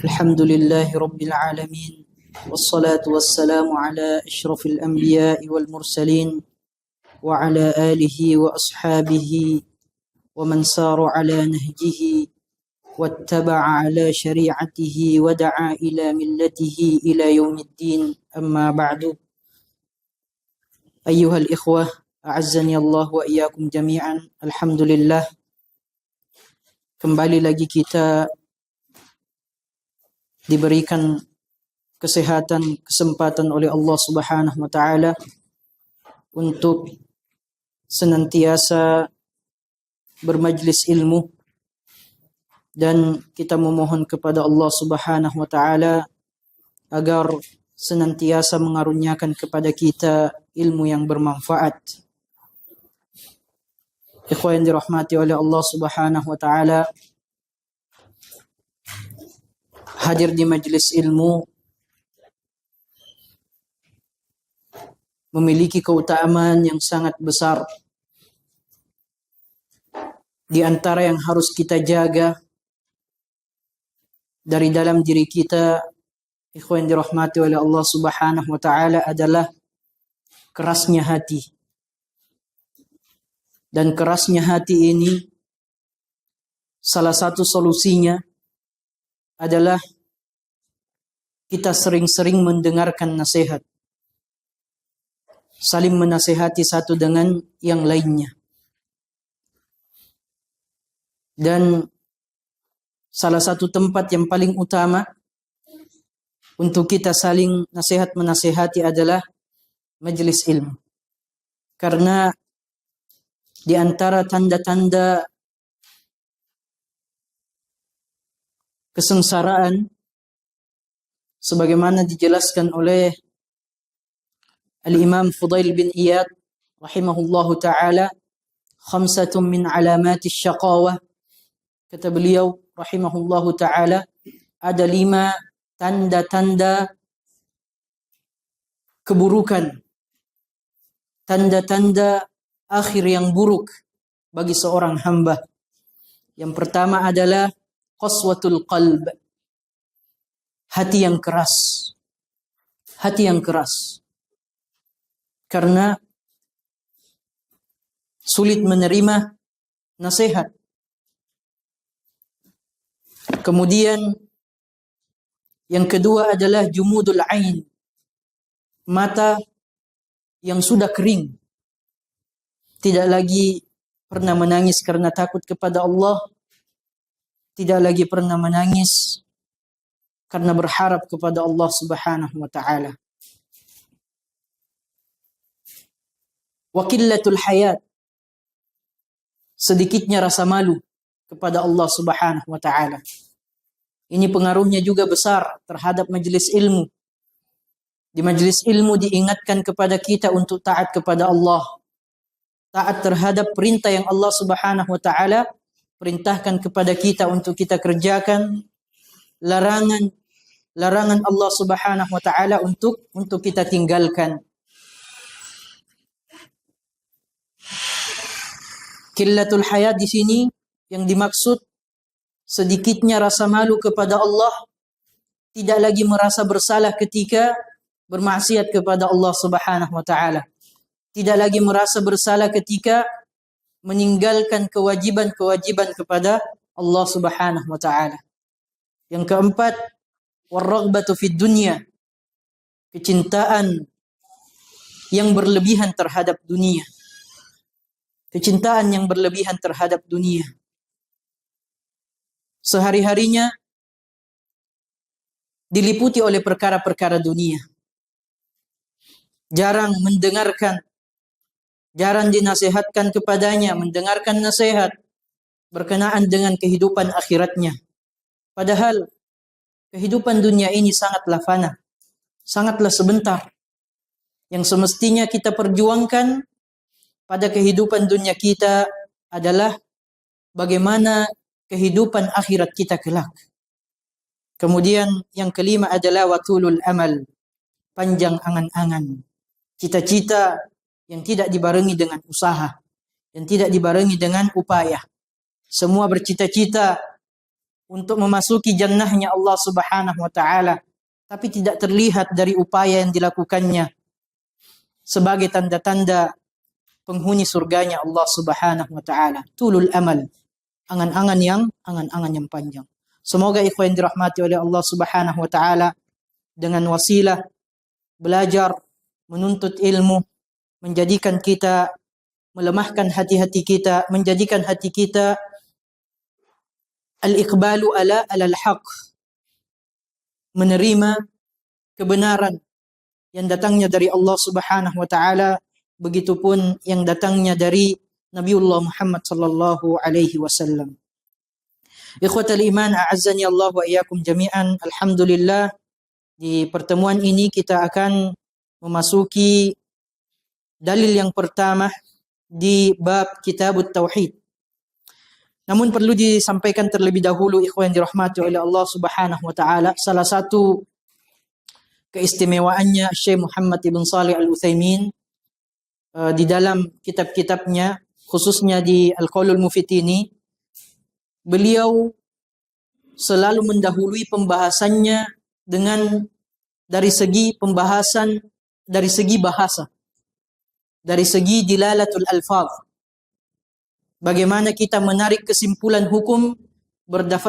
الحمد لله رب العالمين والصلاة والسلام على أشرف الأنبياء والمرسلين وعلى آله وأصحابه ومن سار على نهجه واتبع على شريعته ودعا إلى ملته إلى يوم الدين. أما بعد، أيها الإخوة أعزني الله وإياكم جميعا. Alhamdulillah, kembali lagi kita diberikan kesehatan, kesempatan oleh Allah Subhanahu wa taala untuk senantiasa bermajlis ilmu, dan kita memohon kepada Allah Subhanahu wa taala agar senantiasa mengaruniakan kepada kita ilmu yang bermanfaat. Ikhwan yang dirahmati oleh Allah Subhanahu wa taala, hadir di majlis ilmu memiliki keutamaan yang sangat besar. Di antara yang harus kita jaga dari dalam diri kita, ikhwan dirahmati oleh Allah Subhanahu wa taala, adalah kerasnya hati. Dan kerasnya hati ini, salah satu solusinya adalah kita sering-sering mendengarkan nasihat, saling menasihati satu dengan yang lainnya. Dan salah satu tempat yang paling utama untuk kita saling nasihat menasihati adalah majelis ilmu. Karena di antara tanda-tanda kesengsaraan, sebagaimana dijelaskan oleh Al-Imam Fudail bin Iyad rahimahullahu ta'ala, khamsatun min alamati syaqawah, kata beliau rahimahullahu ta'ala, ada 5 tanda-tanda keburukan, tanda-tanda akhir yang buruk bagi seorang hamba. Yang pertama adalah qaswatul qalb, hati yang keras. Hati yang keras. Karena sulit menerima nasihat. Kemudian yang kedua adalah jumudul ain, mata yang sudah kering, tidak lagi pernah menangis karena takut kepada Allah, tidak lagi pernah menangis karena berharap kepada Allah Subhanahu wa taala. Wa qillatul hayat, sedikitnya rasa malu kepada Allah Subhanahu wa taala. Ini pengaruhnya juga besar terhadap majelis ilmu. Di majelis ilmu diingatkan kepada kita untuk taat kepada Allah, taat terhadap perintah yang Allah Subhanahu wa taala perintahkan kepada kita untuk kita kerjakan, larangan Allah Subhanahu wa taala untuk kita tinggalkan. Qillatul hayat di sini yang dimaksud sedikitnya rasa malu kepada Allah, tidak lagi merasa bersalah ketika bermaksiat kepada Allah Subhanahu wa taala. Tidak lagi merasa bersalah ketika meninggalkan kewajiban-kewajiban kepada Allah Subhanahu wa taala. Yang keempat, warraghbatu fid dunya, kecintaan yang berlebihan terhadap dunia. Kecintaan yang berlebihan terhadap dunia. Sehari-harinya diliputi oleh perkara-perkara dunia. Jarang mendengarkan, jarang dinasihatkan kepadanya, mendengarkan nasihat berkenaan dengan kehidupan akhiratnya. Padahal kehidupan dunia ini sangatlah fana, sangatlah sebentar. Yang semestinya kita perjuangkan pada kehidupan dunia kita adalah bagaimana kehidupan akhirat kita kelak. Kemudian yang kelima adalah watulul amal, panjang angan-angan. Cita-cita yang tidak dibarengi dengan usaha, yang tidak dibarengi dengan upaya. Semua bercita-cita untuk memasuki jannahnya Allah Subhanahu wa taala, tapi tidak terlihat dari upaya yang dilakukannya sebagai tanda-tanda penghuni surganya Allah Subhanahu wa taala. Tulul amal, angan-angan yang panjang. Semoga ikhwan dirahmati oleh Allah Subhanahu wa taala dengan wasilah belajar, menuntut ilmu, menjadikan kita, melemahkan hati-hati kita, menjadikan hati kita al-iqbalu alal haq, menerima kebenaran yang datangnya dari Allah Subhanahu wa taala, begitupun yang datangnya dari Nabiullah Muhammad sallallahu alaihi wasallam. Ikhwatal iman, a'azzani Allah wa iyyakum jami'an. Alhamdulillah, di pertemuan ini kita akan memasuki dalil yang pertama di bab Kitabut Tauhid. Namun perlu disampaikan terlebih dahulu ikhwan yang dirahmati oleh Allah Subhanahu wa taala, salah satu keistimewaannya Syekh Muhammad ibn Shalih Al-Utsaimin di dalam kitab-kitabnya, khususnya di Al-Qaulul Mufid ini, beliau selalu mendahului pembahasannya dengan dari segi pembahasan, dari segi bahasa, dari segi dilalatul alfaz. Bagaimana kita menarik kesimpulan hukum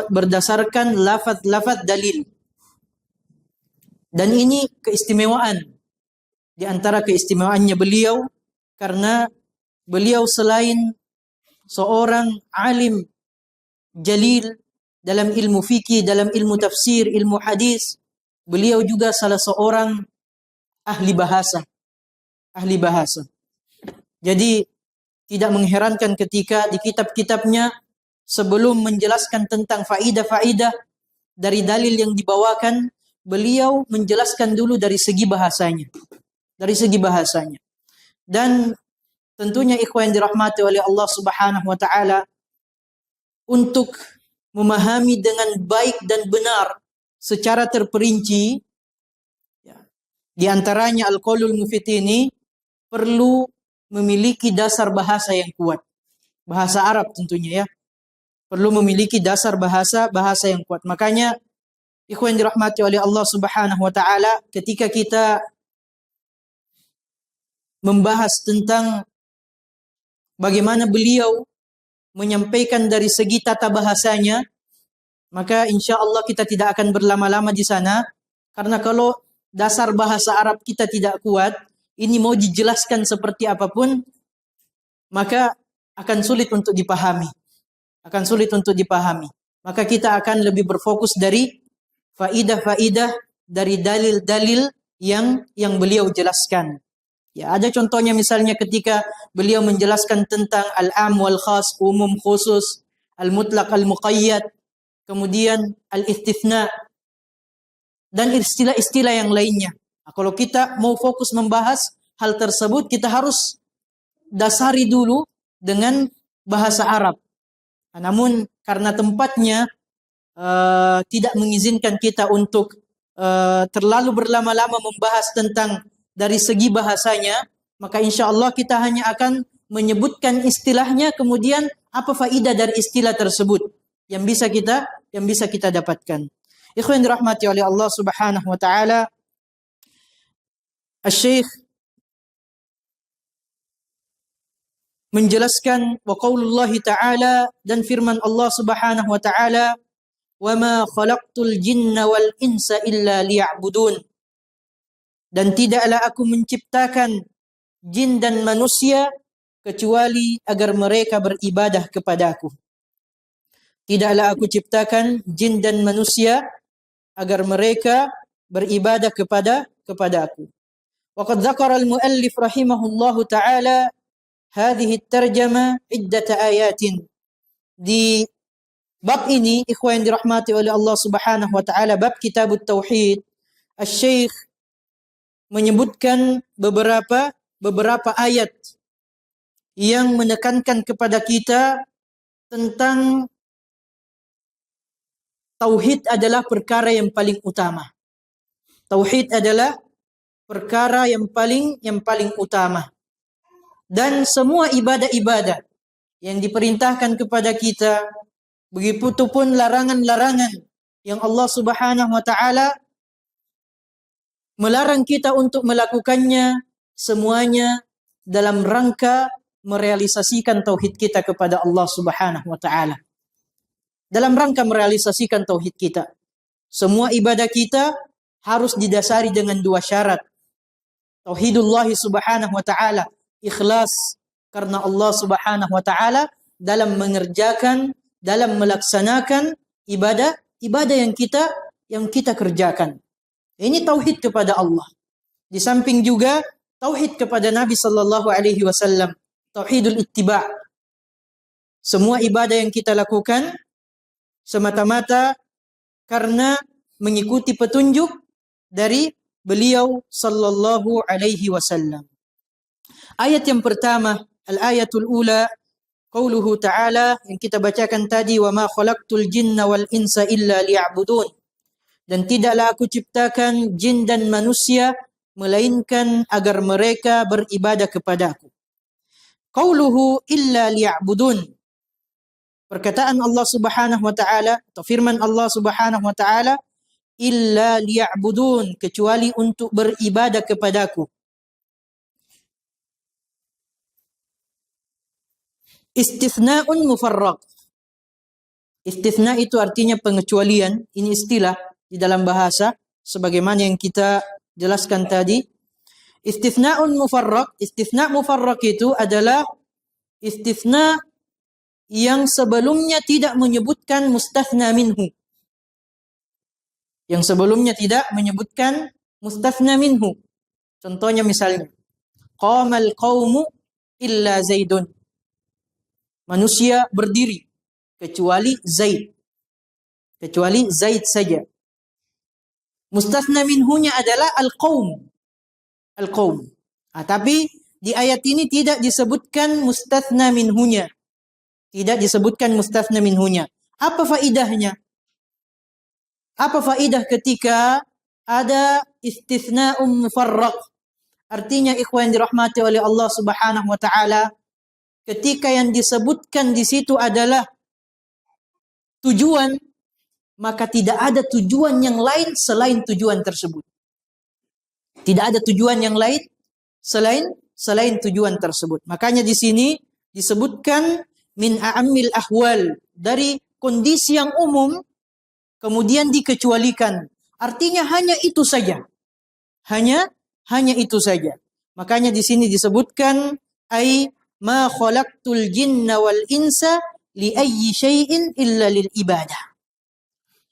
berdasarkan lafaz-lafaz dalil. Dan ini keistimewaan di antara keistimewaannya beliau, karena beliau selain seorang alim jalil dalam ilmu fikih, dalam ilmu tafsir, ilmu hadis, beliau juga salah seorang ahli bahasa. Ahli bahasa. Jadi tidak mengherankan ketika di kitab-kitabnya sebelum menjelaskan tentang faidah-faidah dari dalil yang dibawakan, beliau menjelaskan dulu dari segi bahasanya. Dari segi bahasanya. Dan tentunya ikhwan yang dirahmati oleh Allah Subhanahu wa taala, untuk memahami dengan baik dan benar secara terperinci, di antaranya Al-Qaulul Mufid ini perlu memiliki dasar bahasa yang kuat. Bahasa Arab tentunya ya. Perlu memiliki dasar bahasa yang kuat. Makanya ikhwan dirahmati oleh Allah Subhanahu wa taala, ketika kita membahas tentang bagaimana beliau menyampaikan dari segi tata bahasanya, maka insya Allah kita tidak akan berlama-lama di sana, karena kalau dasar bahasa Arab kita tidak kuat, ini mau dijelaskan seperti apapun, maka akan sulit untuk dipahami. Akan sulit untuk dipahami. Maka kita akan lebih berfokus dari faidah-faidah, dari dalil-dalil yang beliau jelaskan. Ya, ada contohnya misalnya ketika beliau menjelaskan tentang al-am wal khas, umum khusus, al-mutlaq al-muqayyad, kemudian al-istithna, dan istilah-istilah yang lainnya. Nah, kalau kita mau fokus membahas hal tersebut, kita harus dasari dulu dengan bahasa Arab. Nah, namun karena tempatnya tidak mengizinkan kita untuk terlalu berlama-lama membahas tentang dari segi bahasanya, maka insya Allah kita hanya akan menyebutkan istilahnya, kemudian apa faidah dari istilah tersebut yang bisa kita dapatkan. Ikhwan dirahmati oleh Allah Subhanahu wa taala, Asy-Syaikh menjelaskan wa qaulullahi ta'ala, dan firman Allah Subhanahu wa taala, wa ma khalaqtul jinna wal insa illa liya'budun, dan tidaklah aku menciptakan jin dan manusia kecuali agar mereka beribadah kepadaku. Tidaklah aku ciptakan jin dan manusia agar mereka beribadah kepadaku. Waqad dzakara al-muallif rahimahullahu taala hadhihi at-tarjamah iddat ayatin. Di bab ini ikhwan yang dirahmati oleh Allah Subhanahu wa taala, bab Kitabut Tauhid, Asy-Syaikh menyebutkan beberapa ayat yang menekankan kepada kita tentang tauhid adalah perkara yang paling utama. Tauhid adalah perkara yang paling utama. Dan semua ibadah-ibadah yang diperintahkan kepada kita, Begitupun larangan-larangan yang Allah Subhanahu wa taala melarang kita untuk melakukannya, semuanya dalam rangka merealisasikan tauhid kita kepada Allah Subhanahu wa taala. Dalam rangka merealisasikan tauhid kita. Semua ibadah kita harus didasari dengan dua syarat. Tauhidullah Subhanahu wa taala, ikhlas karena Allah Subhanahu wa taala dalam mengerjakan, dalam melaksanakan ibadah yang kita kerjakan. Ini tauhid kepada Allah. Di samping juga tauhid kepada Nabi sallallahu alaihi wasallam, tauhidul ittiba'. Semua ibadah yang kita lakukan semata-mata karena mengikuti petunjuk dari beliau sallallahu alaihi wasallam. Ayat yang pertama, al-ayatul ula, qauluhu ta'ala yang kita bacakan tadi, wa ma khalaqtul jinna wal insa illa liya'budun. Dan tidaklah aku ciptakan jin dan manusia melainkan agar mereka beribadah kepadaku. Qauluhu illa liya'budun. Perkataan Allah Subhanahu wa taala atau firman Allah Subhanahu wa taala, illa liya'budun, kecuali untuk beribadah kepadaku. Istithna'un mufarraq. Istithna itu artinya pengecualian. Ini istilah di dalam bahasa sebagaimana yang kita jelaskan tadi. Istithna'un mufarraq, istithna' mufarraq itu adalah istithna' yang sebelumnya tidak menyebutkan mustathna minhu. Yang sebelumnya tidak menyebutkan mustathna minhu. Contohnya misalnya, qamal qaumu illa Zaidun. Manusia berdiri kecuali Zaid. Kecuali Zaid saja. Mustathna minhunya adalah al-qaum. Al-qaum. Tapi di ayat ini tidak disebutkan mustathna minhunya. Tidak disebutkan mustathna minhunya. Apa faidahnya? Apa faidah ketika ada istithna'un mufarraq? Artinya ikhwan dirahmati oleh Allah Subhanahu wa taala, ketika yang disebutkan di situ adalah tujuan, maka tidak ada tujuan yang lain selain tujuan tersebut. Tidak ada tujuan yang lain selain tujuan tersebut. Makanya di sini disebutkan min a'ammil ahwal, dari kondisi yang umum kemudian dikecualikan. Artinya hanya itu saja. Hanya itu saja. Makanya di sini disebutkan ai ma khalaqtul jinna wal insa li ayyi syai'in illa lil ibadah.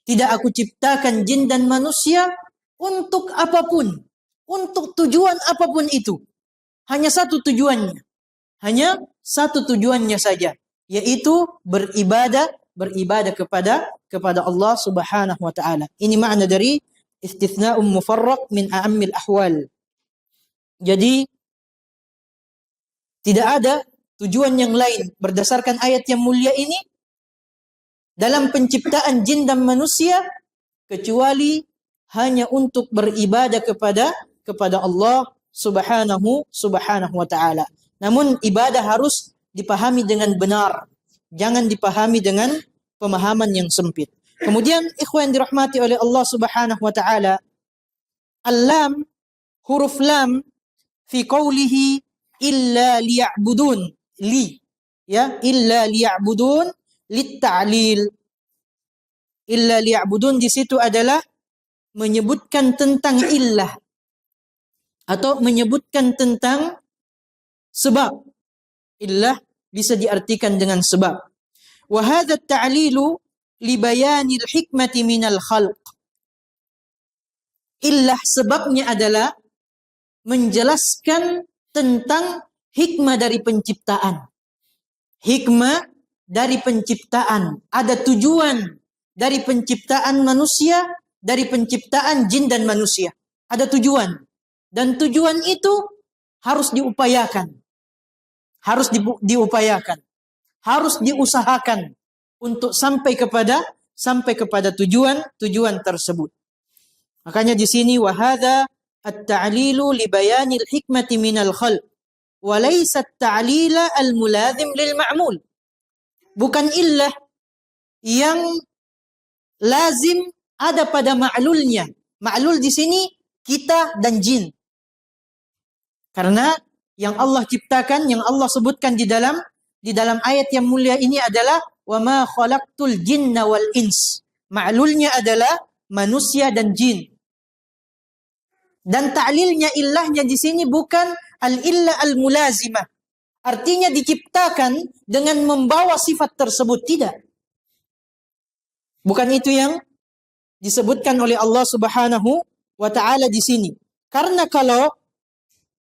Tidak aku ciptakan jin dan manusia untuk apapun, untuk tujuan apapun itu. Hanya satu tujuannya. Hanya satu tujuannya saja, yaitu beribadah kepada Allah Subhanahu wa taala. Ini makna dari istithna'un mufarraq min a'ammil ahwal. Jadi tidak ada tujuan yang lain berdasarkan ayat yang mulia ini dalam penciptaan jin dan manusia kecuali hanya untuk beribadah kepada Allah Subhanahu wa taala. Namun ibadah harus dipahami dengan benar, jangan dipahami dengan pemahaman yang sempit. Kemudian ikhwan dirahmati oleh Allah Subhanahu wa taala, al-lam, huruf lam fi qawlihi illa liya'budun, illa liya'budun lit-ta'lil. Illa liya'budun di situ adalah menyebutkan tentang illah atau menyebutkan tentang sebab. Illah bisa diartikan dengan sebab. Wa hadha at-ta'lilu li bayanil hikmati minal khalq. Illah sebabnya adalah menjelaskan tentang hikmah dari penciptaan. Hikmah dari penciptaan. Ada tujuan dari penciptaan manusia, dari penciptaan jin dan manusia. Ada tujuan. Dan tujuan itu harus diupayakan. Harus diupayakan. Harus diusahakan untuk sampai kepada tujuan tersebut. Makanya di sini wa hadza at-ta'lilu li bayanil hikmati minal khalq wa laysa at-ta'lila al-mulazim lil ma'mul. Bukan illah yang lazim ada pada ma'lulnya. Ma'lul di sini kita dan jin. Karena yang Allah ciptakan, yang Allah sebutkan di dalam ayat yang mulia ini adalah wa ma khalaqtul jinna wal ins. Ma'lulnya adalah manusia dan jin. Dan ta'lilnya, illahnya di sini bukan al-illa al-mulazimah. Artinya diciptakan dengan membawa sifat tersebut, tidak. Bukan itu yang disebutkan oleh Allah Subhanahu wa taala di sini. Karena kalau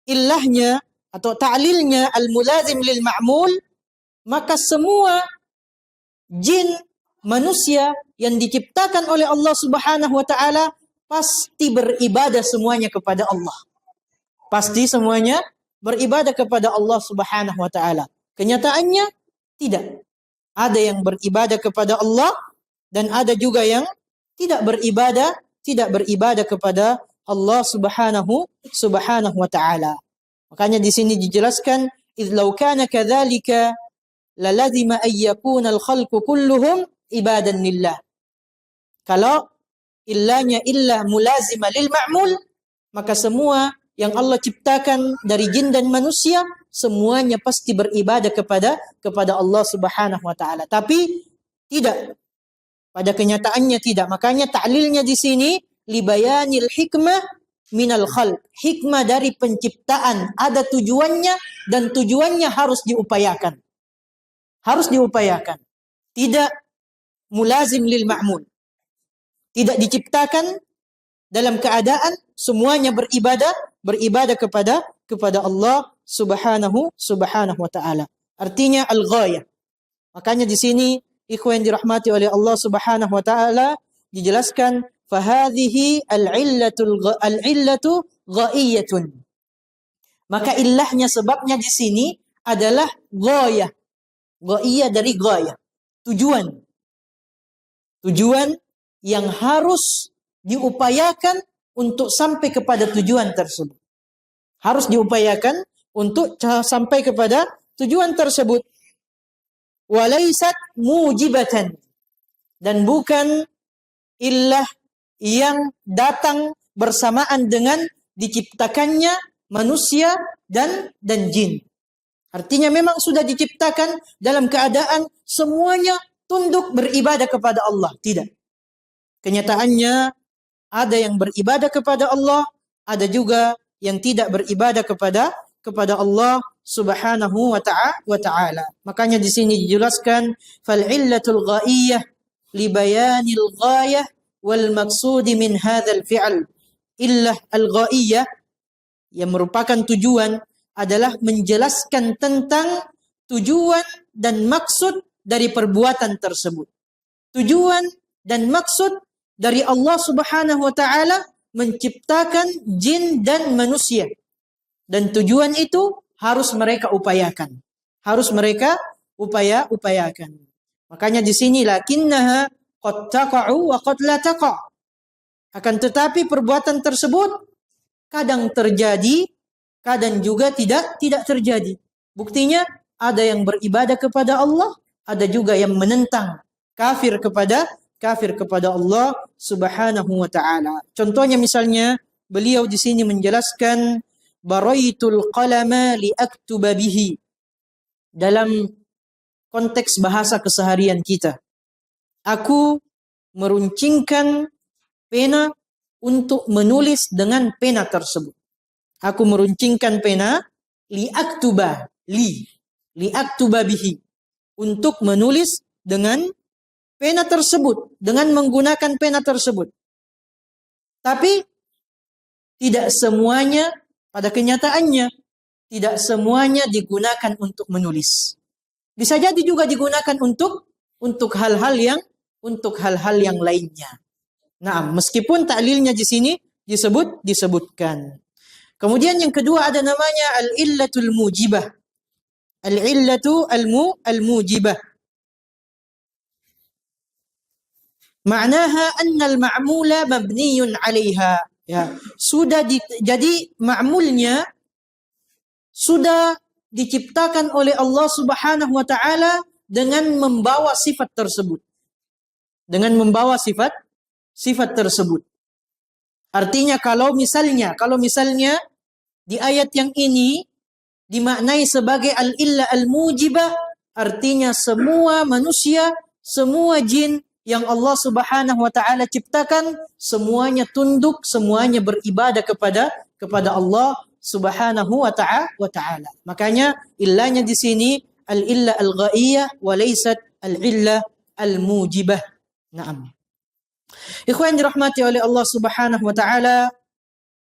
illahnya atau ta'lilnya al-mulazim lil ma'mul, maka semua jin, manusia yang diciptakan oleh Allah Subhanahu wa taala pasti beribadah semuanya kepada Allah. Pasti semuanya beribadah kepada Allah Subhanahu wa taala. Kenyataannya tidak. Ada yang beribadah kepada Allah dan ada juga yang tidak beribadah kepada Allah Subhanahu wa taala. Makanya di sini dijelaskan, idz law kana kadzalika lalazima ay yakuna al-khalqu kulluhum ibadan lillah. Kalau illanya illah mulazimah lil ma'mul, maka semua yang Allah ciptakan dari jin dan manusia semuanya pasti beribadah kepada Allah Subhanahu wa taala. Tapi tidak. Pada kenyataannya tidak. Makanya ta'lilnya di sini libayanil hikmah minal khalq. Hikmah dari penciptaan ada tujuannya dan tujuannya harus diupayakan. Harus diupayakan. Tidak mulazim lil ma'mul. Tidak diciptakan dalam keadaan semuanya beribadah kepada Allah Subhanahu wa taala. Artinya al-ghayah. Makanya di sini ikhwan dirahmati oleh Allah Subhanahu wa taala dijelaskan fahadhihi al-illatu ghaiyatun. Maka illahnya, sebabnya di sini adalah ghayah. Ghaiyah dari ghayah. Tujuan yang harus diupayakan untuk sampai kepada tujuan tersebut. Harus diupayakan untuk sampai kepada tujuan tersebut. Walaysat mujibatan, dan bukan illah yang datang bersamaan dengan diciptakannya manusia dan jin. Artinya memang sudah diciptakan dalam keadaan semuanya tunduk beribadah kepada Allah. Tidak. Kenyataannya ada yang beribadah kepada Allah, ada juga yang tidak beribadah kepada Allah Subhanahu wa ta'ala. Makanya di sini dijelaskan fal illatul ghaiyah li bayanil ghayah wal maqsudi min hadzal fi'l. Illah al-ghaiyah yang merupakan tujuan adalah menjelaskan tentang tujuan dan maksud dari perbuatan tersebut. Tujuan dan maksud dari Allah Subhanahu wa ta'ala menciptakan jin dan manusia. Dan tujuan itu harus mereka upayakan. Harus mereka upayakan. Makanya di sini lakinnaha qad taqa'u wa qad la taqa'. Akan tetapi perbuatan tersebut kadang terjadi, kadang juga tidak terjadi. Buktinya ada yang beribadah kepada Allah, ada juga yang menentang, kafir kepada Allah Subhanahu wa taala. Contohnya misalnya beliau di sini menjelaskan baraitul qalama li aktuba bihi. Dalam konteks bahasa keseharian kita. Aku meruncingkan pena untuk menulis dengan pena tersebut. Aku meruncingkan pena li aktuba bihi, untuk menulis dengan pena tersebut, dengan menggunakan pena tersebut. Tapi tidak semuanya, pada kenyataannya tidak semuanya digunakan untuk menulis. Bisa jadi juga digunakan untuk hal-hal yang lainnya. Nah, meskipun ta'lilnya di sini disebutkan. Kemudian yang kedua ada namanya al-illatul mujibah. Al-illatu al-mujibah. Ma'naha anna al-ma'mula mabniyun 'alaiha. Ya, jadi ma'mulnya sudah diciptakan oleh Allah Subhanahu wa taala dengan membawa sifat tersebut. dengan membawa sifat tersebut. Artinya kalau misalnya di ayat yang ini dimaknai sebagai al-illah al-mujibah, artinya semua manusia, semua jin yang Allah Subhanahu wa taala ciptakan, semuanya tunduk, semuanya beribadah kepada Allah Subhanahu wa taala. Makanya illahnya di sini al-illah al-ghaiyah wa laysat al-illah al-mujibah. Naam. Ikhwan dirahmati oleh Allah Subhanahu wa taala,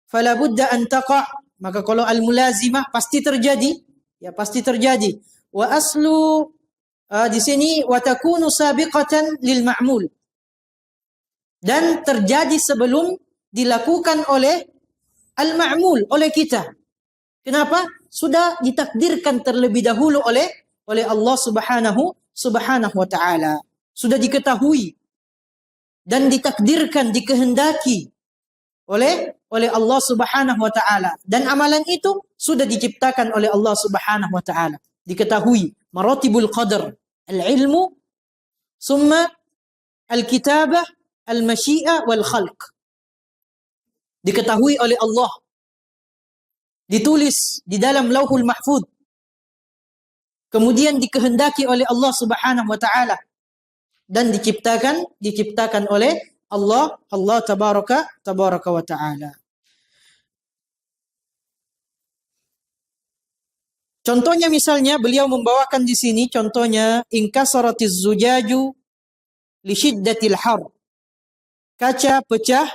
fala budda an taqa', maka kalau al-mulazimah pasti terjadi, ya pasti terjadi. Wa aslu di sini wa takunu sabiqatan lil ma'mul. Dan terjadi sebelum dilakukan oleh al-ma'mul, oleh kita. Kenapa? Sudah ditakdirkan terlebih dahulu oleh Allah Subhanahu wa taala. Sudah diketahui dan ditakdirkan, dikehendaki oleh Allah Subhanahu wa taala, dan amalan itu sudah diciptakan oleh Allah Subhanahu wa taala. Diketahui maratibul qadar, al-ilmu, summa al-kitabah, al-masyiah wal khalq. Diketahui oleh Allah, ditulis di dalam Lauhul Mahfuz. Kemudian dikehendaki oleh Allah Subhanahu wa taala dan diciptakan oleh Allah tabaraka wa taala. Contohnya misalnya beliau membawakan di sini contohnya inkasaratiz zujaju li syiddatil har. Kaca pecah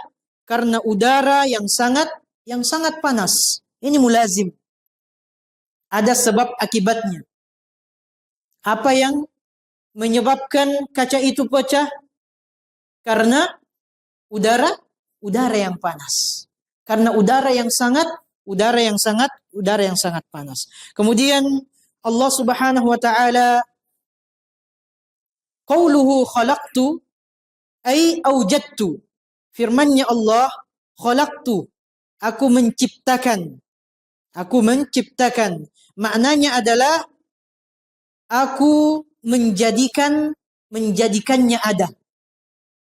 karena udara yang sangat panas. Ini mulazim. Ada sebab akibatnya. Apa yang menyebabkan kaca itu pecah? Karena udara yang panas. Karena udara yang sangat panas. Kemudian Allah Subhanahu wa taala qauluhu khalaqtu ay awjadtu. Firman-Nya Allah, khalaqtu, aku menciptakan. Maknanya adalah aku menjadikannya ada.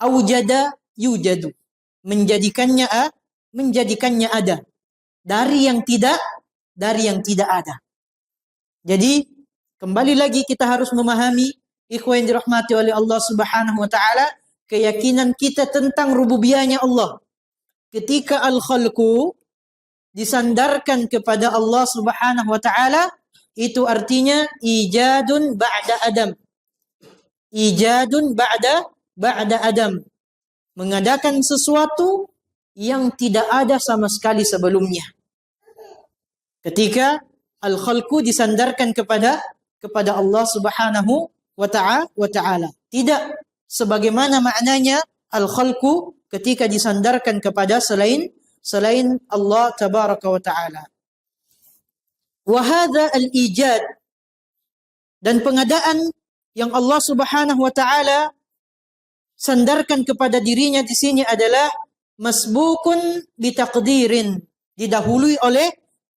Aujada yujadu. Menjadikannya ada. Dari yang tidak ada. Jadi kembali lagi kita harus memahami, ikhwan yang dirahmati oleh Allah Subhanahu wa taala, keyakinan kita tentang rububiyahnya Allah. Ketika al-khalqu disandarkan kepada Allah Subhanahu wa taala, itu artinya ijadun ba'da adam. Ijadun ba'da adam. Mengadakan sesuatu yang tidak ada sama sekali sebelumnya. Ketika al-khalqu disandarkan kepada Allah Subhanahu wa taala. Tidak sebagaimana maknanya al-khalqu ketika disandarkan kepada selain Allah tabaraka wa taala. Wa hadza al-ijad, dan pengadaan yang Allah Subhanahu wa taala sandarkan kepada dirinya di sini adalah masbukun bitaqdirin, didahului oleh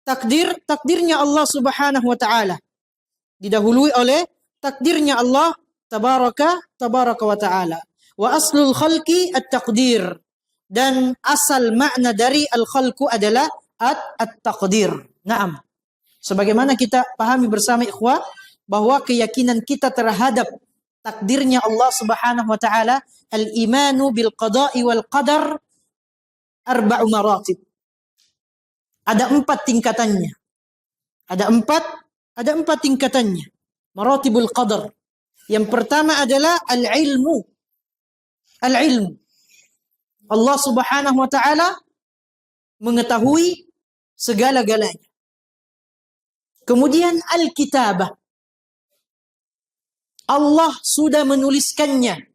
takdirnya Allah Subhanahu wa taala. Didahului oleh takdirnya Allah tabaraka wa taala. Wa aslul khalqi at-taqdir, dan asal makna dari al-khalqu adalah at-taqdir. Naam. Sebagaimana kita pahami bersama ikhwah bahwa keyakinan kita terhadap takdirnya Allah Subhanahu wa taala, al-imanu bil qada'i wal qadar arba'u maratib. Ada 4 tingkatannya. Ada empat tingkatannya. Maratibul qadar. Yang pertama adalah al-ilmu. Al-ilmu. Allah Subhanahu wa taala mengetahui segala-galanya. Kemudian al-kitabah. Allah sudah menuliskannya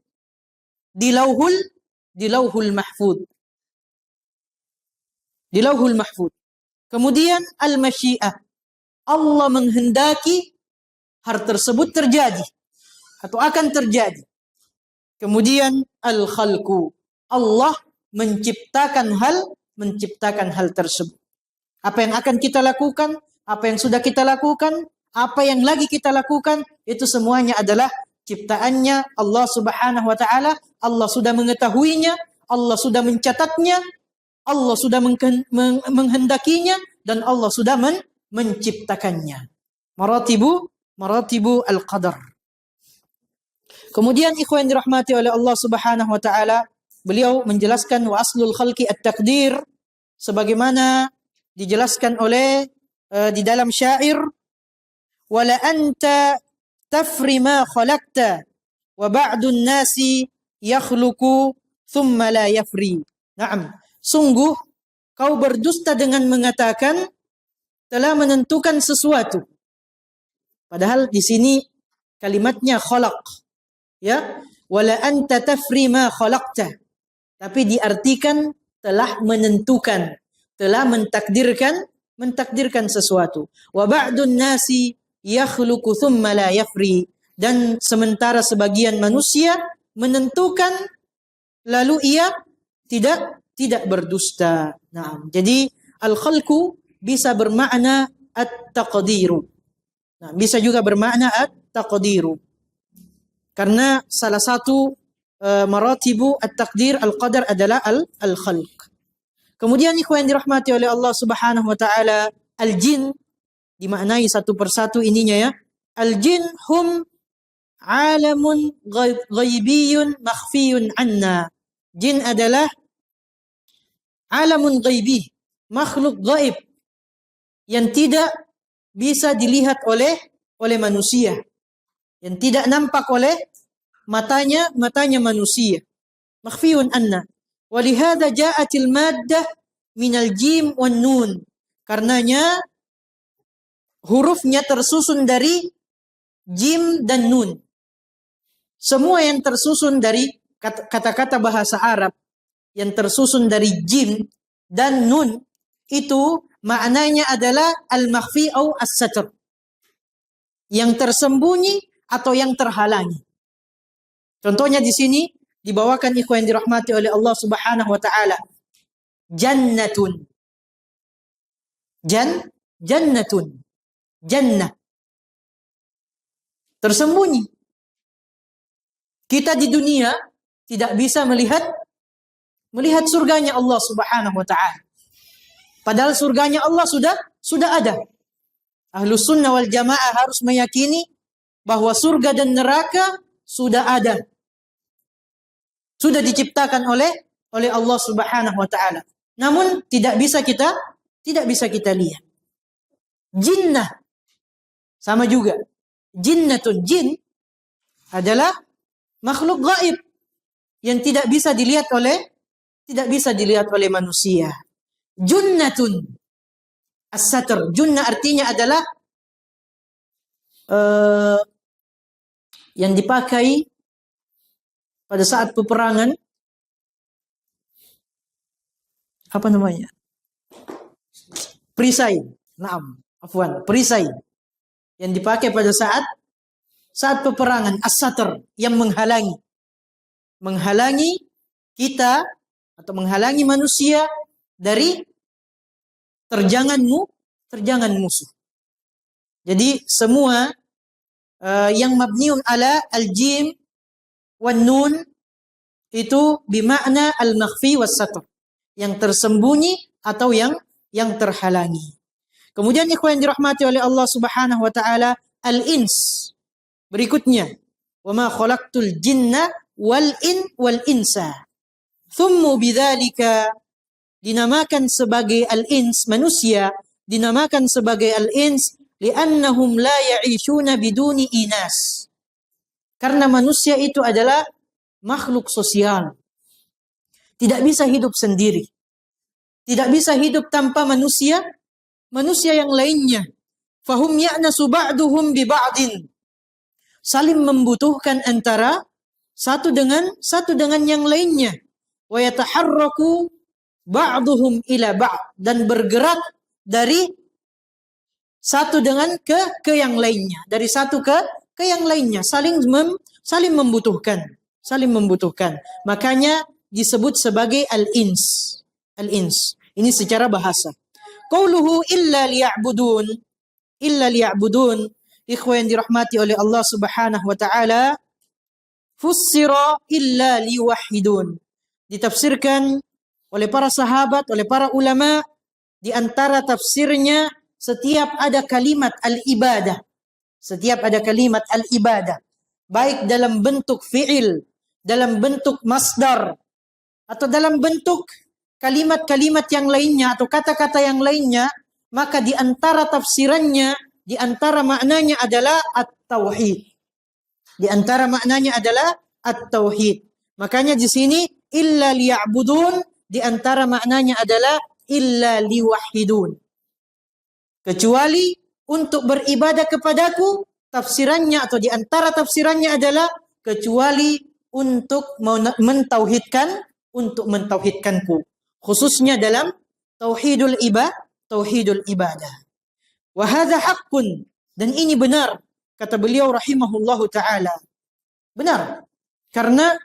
di lauhul mahfuz. Di lauhul mahfuz. Kemudian al-masyiah. Allah menghendaki hal tersebut terjadi atau akan terjadi. Kemudian al-khalqu. Allah menciptakan hal tersebut. Apa yang akan kita lakukan, apa yang sudah kita lakukan, apa yang lagi kita lakukan, itu semuanya adalah ciptaannya Allah Subhanahu wa taala Allah sudah mengetahuinya, Allah sudah mencatatnya, Allah sudah menghendakinya, dan Allah sudah menciptakannya. Maratibu al-qadar. Kemudian ikhwan dirahmati oleh Allah Subhanahu wa taala, beliau menjelaskan wa aslul khalqi at-taqdir, sebagaimana dijelaskan oleh di dalam syair, wala anta tafri ma khalaqta wa ba'dun nasi yakhluqu thumma la yafri. Naam, sungguh kau berdusta dengan mengatakan telah menentukan sesuatu. Padahal di sini kalimatnya khalaq. Ya, wala anta tafri ma khalaqta. Tapi diartikan telah menentukan, telah mentakdirkan sesuatu. Wa ba'dun nasi yakhluqu thumma la yafri. Dan sementara sebagian manusia menentukan lalu ia tidak berdusta. Nah, jadi al-khalqu bisa bermakna at-taqdiru. Nah, bisa juga bermakna at-taqdiru. Karena salah satu maratibu at-taqdir al-qadar adalah al-khalq. Kemudian ikhwan dirahmati oleh Allah Subhanahu wa taala, al-jin dimaknai satu persatu ininya ya. Al-jin hum alamun ghaibiyun makhfiyun anna. Jin adalah alamun ghaibi, makhluk gaib yang tidak bisa dilihat oleh manusia, yang tidak nampak oleh matanya manusia. Makhfiyun anna. Walihada ja'atil maddah minal jim wan nun. Karenanya hurufnya tersusun dari jim dan nun. Semua yang tersusun dari kata-kata bahasa Arab yang tersusun dari jim dan nun itu maknanya adalah al-makhfi au as-satr. Yang tersembunyi atau yang terhalangi. Contohnya di sini dibawakan ikhwan yang dirahmati oleh Allah Subhanahu wa taala. Jannatun. Jannatun. Jannah. Tersembunyi. Kita di dunia tidak bisa melihat surganya Allah Subhanahu wa taala. Padahal surganya Allah sudah ada. Ahlus sunnah wal jamaah harus meyakini bahwa surga dan neraka sudah ada. Sudah diciptakan oleh Allah Subhanahu wa taala. Namun tidak bisa kita lihat. Jinnah sama juga. Jinnatun, jin adalah makhluk gaib yang tidak bisa dilihat oleh manusia. Junnatun as-satr. Junnah artinya adalah yang dipakai pada saat peperangan. Apa namanya? Perisai. Naam, afwan, perisai. Yang dipakai pada saat peperangan, as-satr, yang menghalangi kita atau menghalangi manusia dari terjangan musuh. Jadi semua yang mabniun ala al-jim wan nun itu bimakna al-makhfi was-satr, yang tersembunyi atau yang terhalangi. Kemudian ikhwan yang dirahmati oleh Allah Subhanahu wa taala, al-ins. Berikutnya, wa ma khalaqtul jinna wal insa. Thummu bidzalika, dinamakan sebagai al-ins, manusia dinamakan sebagai al-ins li'annahum la ya'ishuna biduni inas. Karena manusia itu adalah makhluk sosial. Tidak bisa hidup sendiri. Tidak bisa hidup tanpa manusia yang lainnya. Fahum ya'nasu ba'duhum bi ba'din. Saling membutuhkan antara satu dengan yang lainnya. Wa yataharraku ba'duhum ila ba'd, dan bergerak dari satu dengan ke yang lainnya, dari satu ke yang lainnya, saling membutuhkan. Makanya disebut sebagai al-ins. Al-ins. Ini secara bahasa. Qauluhu illa liya'budun. Ikhwan yang dirahmati oleh Allah Subhanahu wa taala, fussira illa liwahidun. Ditafsirkan oleh para sahabat, oleh para ulama, di antara tafsirnya setiap ada kalimat al-ibadah. Setiap ada kalimat al-ibadah, baik dalam bentuk fi'il, dalam bentuk masdar, atau dalam bentuk kalimat-kalimat yang lainnya atau kata-kata yang lainnya, maka di antara tafsirannya, di antara maknanya adalah at-tauhid. Di antara maknanya adalah at-tauhid. Makanya di sini illa liya'budun, di antara maknanya adalah illa liwahidun. Kecuali untuk beribadah kepadaku, tafsirannya atau di antara tafsirannya adalah kecuali untuk mentauhidkanku, khususnya dalam tauhidul ibadah. Wa hadza haqqun, dan ini benar, kata beliau rahimahullahu taala. Benar, karena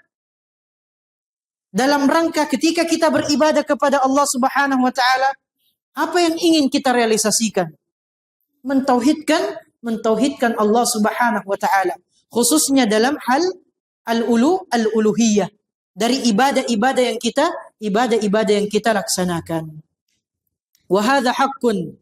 dalam rangka ketika kita beribadah kepada Allah Subhanahu wa taala, apa yang ingin kita realisasikan? Mentauhidkan Allah Subhanahu wa taala, khususnya dalam hal al-uluhiyah, dari ibadah-ibadah yang kita laksanakan. Wa hadza haqqun,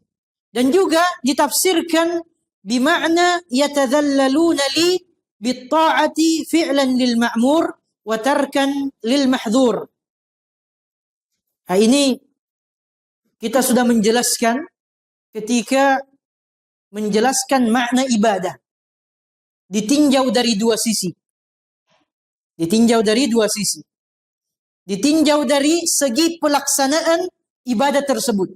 dan juga ditafsirkan bimakna yatadhallaluna li bitta'ati fi'lan lil ma'mur wa tarkan lil mahdhur. Nah, ini kita sudah menjelaskan ketika menjelaskan makna ibadah. Ditinjau dari dua sisi. Ditinjau dari segi pelaksanaan ibadah tersebut.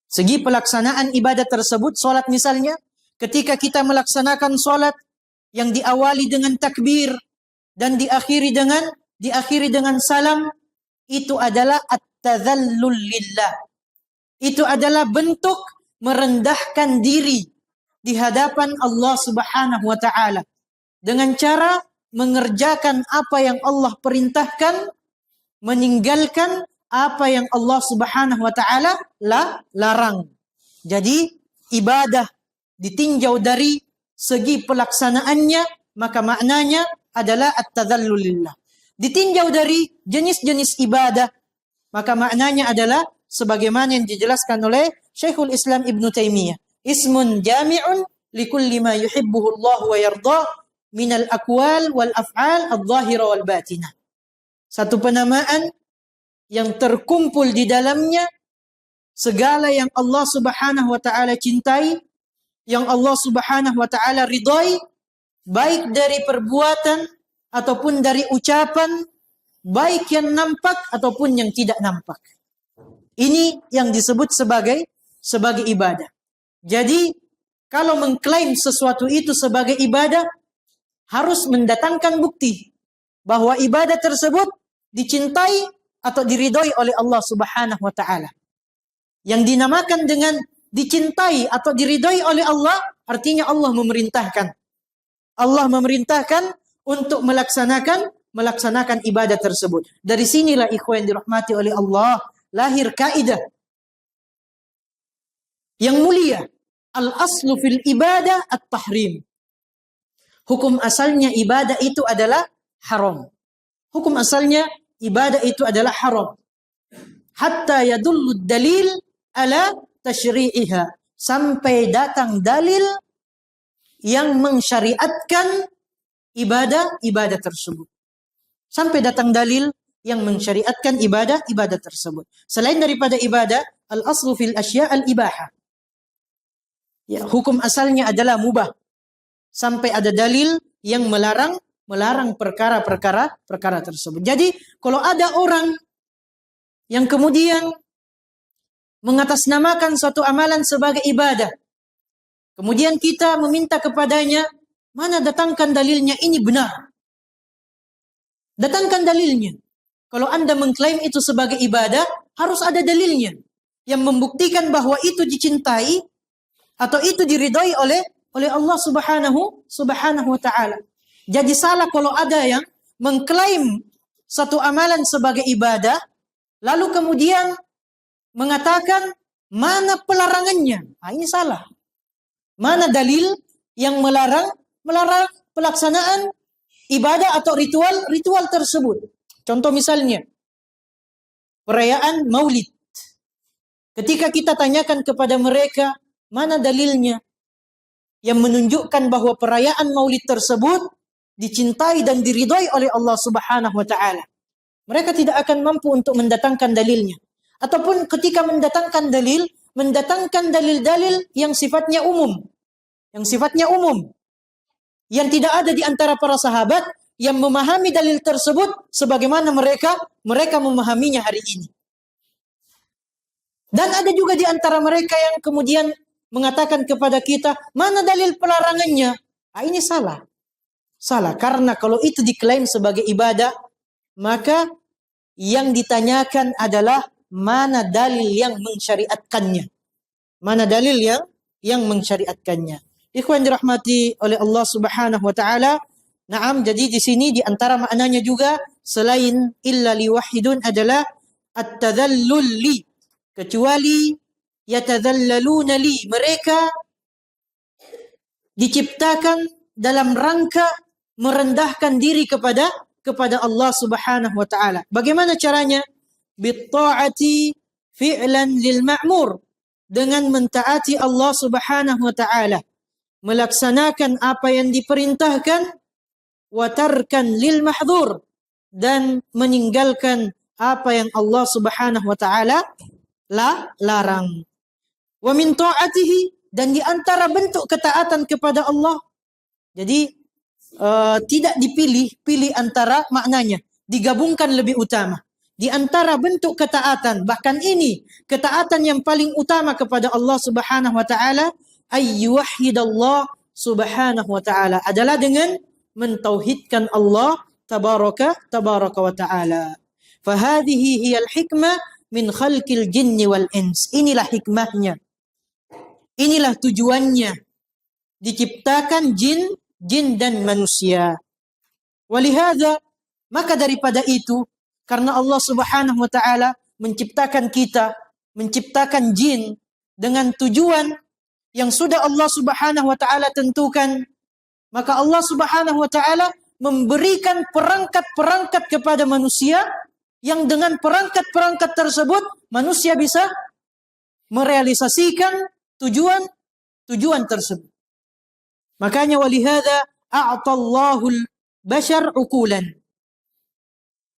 Segi pelaksanaan ibadah tersebut, salat misalnya, ketika kita melaksanakan salat yang diawali dengan takbir dan diakhiri dengan salam, itu adalah at-tadhallul lillah. Itu adalah bentuk merendahkan diri di hadapan Allah Subhanahu wa taala dengan cara mengerjakan apa yang Allah perintahkan, meninggalkan apa yang Allah Subhanahu wa taala larang. Jadi ibadah ditinjau dari segi pelaksanaannya, maka maknanya adalah at-tadhallul lillah. Ditinjau dari jenis-jenis ibadah, maka maknanya adalah sebagaimana yang dijelaskan oleh Syekhul Islam Ibn Taimiyah, ismun jami'un likulli ma yuhibbuhu Allah wa yarda minal aqwal wal af'al adh-dhahira wal batinah. Satu penamaan yang terkumpul di dalamnya segala yang Allah Subhanahu wa taala cintai, yang Allah Subhanahu wa taala ridhai, baik dari perbuatan ataupun dari ucapan, baik yang nampak ataupun yang tidak nampak. Ini yang disebut sebagai ibadah. Jadi kalau mengklaim sesuatu itu sebagai ibadah, harus mendatangkan bukti bahwa ibadah tersebut dicintai atau diridhoi oleh Allah Subhanahu wa taala. Yang dinamakan dengan dicintai atau diridhoi oleh Allah, artinya Allah memerintahkan. Allah memerintahkan untuk melaksanakan ibadah tersebut. Dari sinilah ikhwan dirahmati oleh Allah, lahir kaidah yang mulia, al-aslu fil ibadah at-tahrim. Hukum asalnya ibadah itu adalah haram. Hukum asalnya ibadah itu adalah haram. Hatta yadullu dalil ala tashri'iha, sampai datang dalil yang mensyariatkan ibadah tersebut. Sampai datang dalil yang mensyariatkan ibadah tersebut. Selain daripada ibadah, al-aslu fil asya' al-ibahah. Ya, hukum asalnya adalah mubah. Sampai ada dalil yang melarang perkara tersebut. Jadi, kalau ada orang yang kemudian mengatasnamakan suatu amalan sebagai ibadah, kemudian kita meminta kepadanya, mana datangkan dalilnya ini benar. Datangkan dalilnya. Kalau Anda mengklaim itu sebagai ibadah, harus ada dalilnya yang membuktikan bahwa itu dicintai atau itu diridhai oleh Allah Subhanahu wa taala. Jadi salah kalau ada yang mengklaim satu amalan sebagai ibadah, lalu kemudian mengatakan mana pelarangannya. Nah, ini salah. Mana dalil yang melarang pelaksanaan ibadah atau ritual tersebut. Contoh misalnya, perayaan Maulid. Ketika kita tanyakan kepada mereka, mana dalilnya yang menunjukkan bahwa perayaan Maulid tersebut dicintai dan diridhai oleh Allah Subhanahu wa taala. Mereka tidak akan mampu untuk mendatangkan dalilnya. Ataupun ketika mendatangkan dalil-dalil yang sifatnya umum. Yang tidak ada di antara para sahabat yang memahami dalil tersebut sebagaimana mereka memahaminya hari ini. Dan ada juga di antara mereka yang kemudian mengatakan kepada kita, mana dalil pelarangannya? Ini salah. Salah, karena kalau itu diklaim sebagai ibadah, maka yang ditanyakan adalah mana dalil yang mensyariatkannya. Mana dalil yang mensyariatkannya. Ikhwan dirahmati oleh Allah Subhanahu wa taala. Naam, jadi di sini di antara maknanya juga selain illa liwahidun adalah at-tadhallul li, kecuali yatadhallaluna li, mereka diciptakan dalam rangka merendahkan diri kepada Allah Subhanahu wa taala. Bagaimana caranya? Bitta'ati fi'lan lil ma'mur, dengan mentaati Allah Subhanahu wa taala, melaksanakan apa yang diperintahkan, wa tarkan lil mahdhur, dan meninggalkan apa yang Allah Subhanahu wa taala larang. Wa min ta'atihi, dan di antara bentuk ketaatan kepada Allah. Jadi tidak pilih antara maknanya, digabungkan lebih utama. Di antara bentuk ketaatan, bahkan ini ketaatan yang paling utama kepada Allah Subhanahu wa taala, ayyuhidallah Subhanahu wa taala, adalah dengan mentauhidkan Allah tabaraka wa taala. Fahadhihi hiyal hikmah min khalqil jinni wal ins. Inilah hikmahnya. Inilah tujuannya diciptakan jin dan manusia. Walihada, maka daripada itu, karena Allah Subhanahu wa taala menciptakan kita, menciptakan jin dengan tujuan yang sudah Allah Subhanahu wa taala tentukan, maka Allah Subhanahu wa taala memberikan perangkat-perangkat kepada manusia yang dengan perangkat-perangkat tersebut manusia bisa merealisasikan tujuan tersebut. Makanya walihada a'tallahu al-bashar uqulan.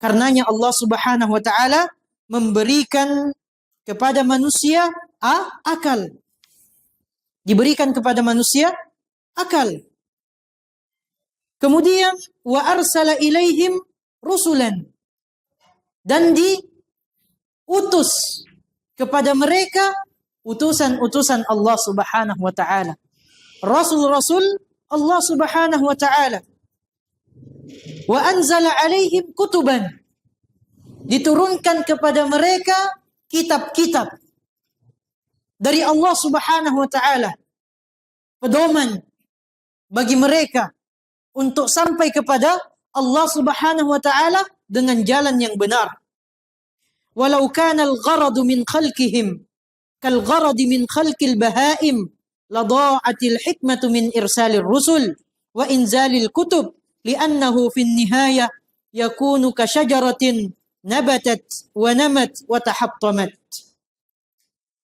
Karenanya Allah Subhanahu wa taala memberikan kepada manusia akal. Diberikan kepada manusia akal. Kemudian wa arsala ilaihim rusulan, dan diutus kepada mereka utusan-utusan Allah Subhanahu wa taala. Rasul-rasul Allah Subhanahu wa taala. Wa anzala alaihim kutuban, diturunkan kepada mereka kitab-kitab dari Allah Subhanahu wa taala, pedoman bagi mereka untuk sampai kepada Allah Subhanahu wa taala dengan jalan yang benar. Walau kana al-gharadu min khalqihim kal gharadi min khalqil bahaim ladha'atil hikmatu min irsalir rusul wa inzalil kutub li'annahu fin nihayah yakunu ka syajaratin nabatat wa namat wa tahattamat.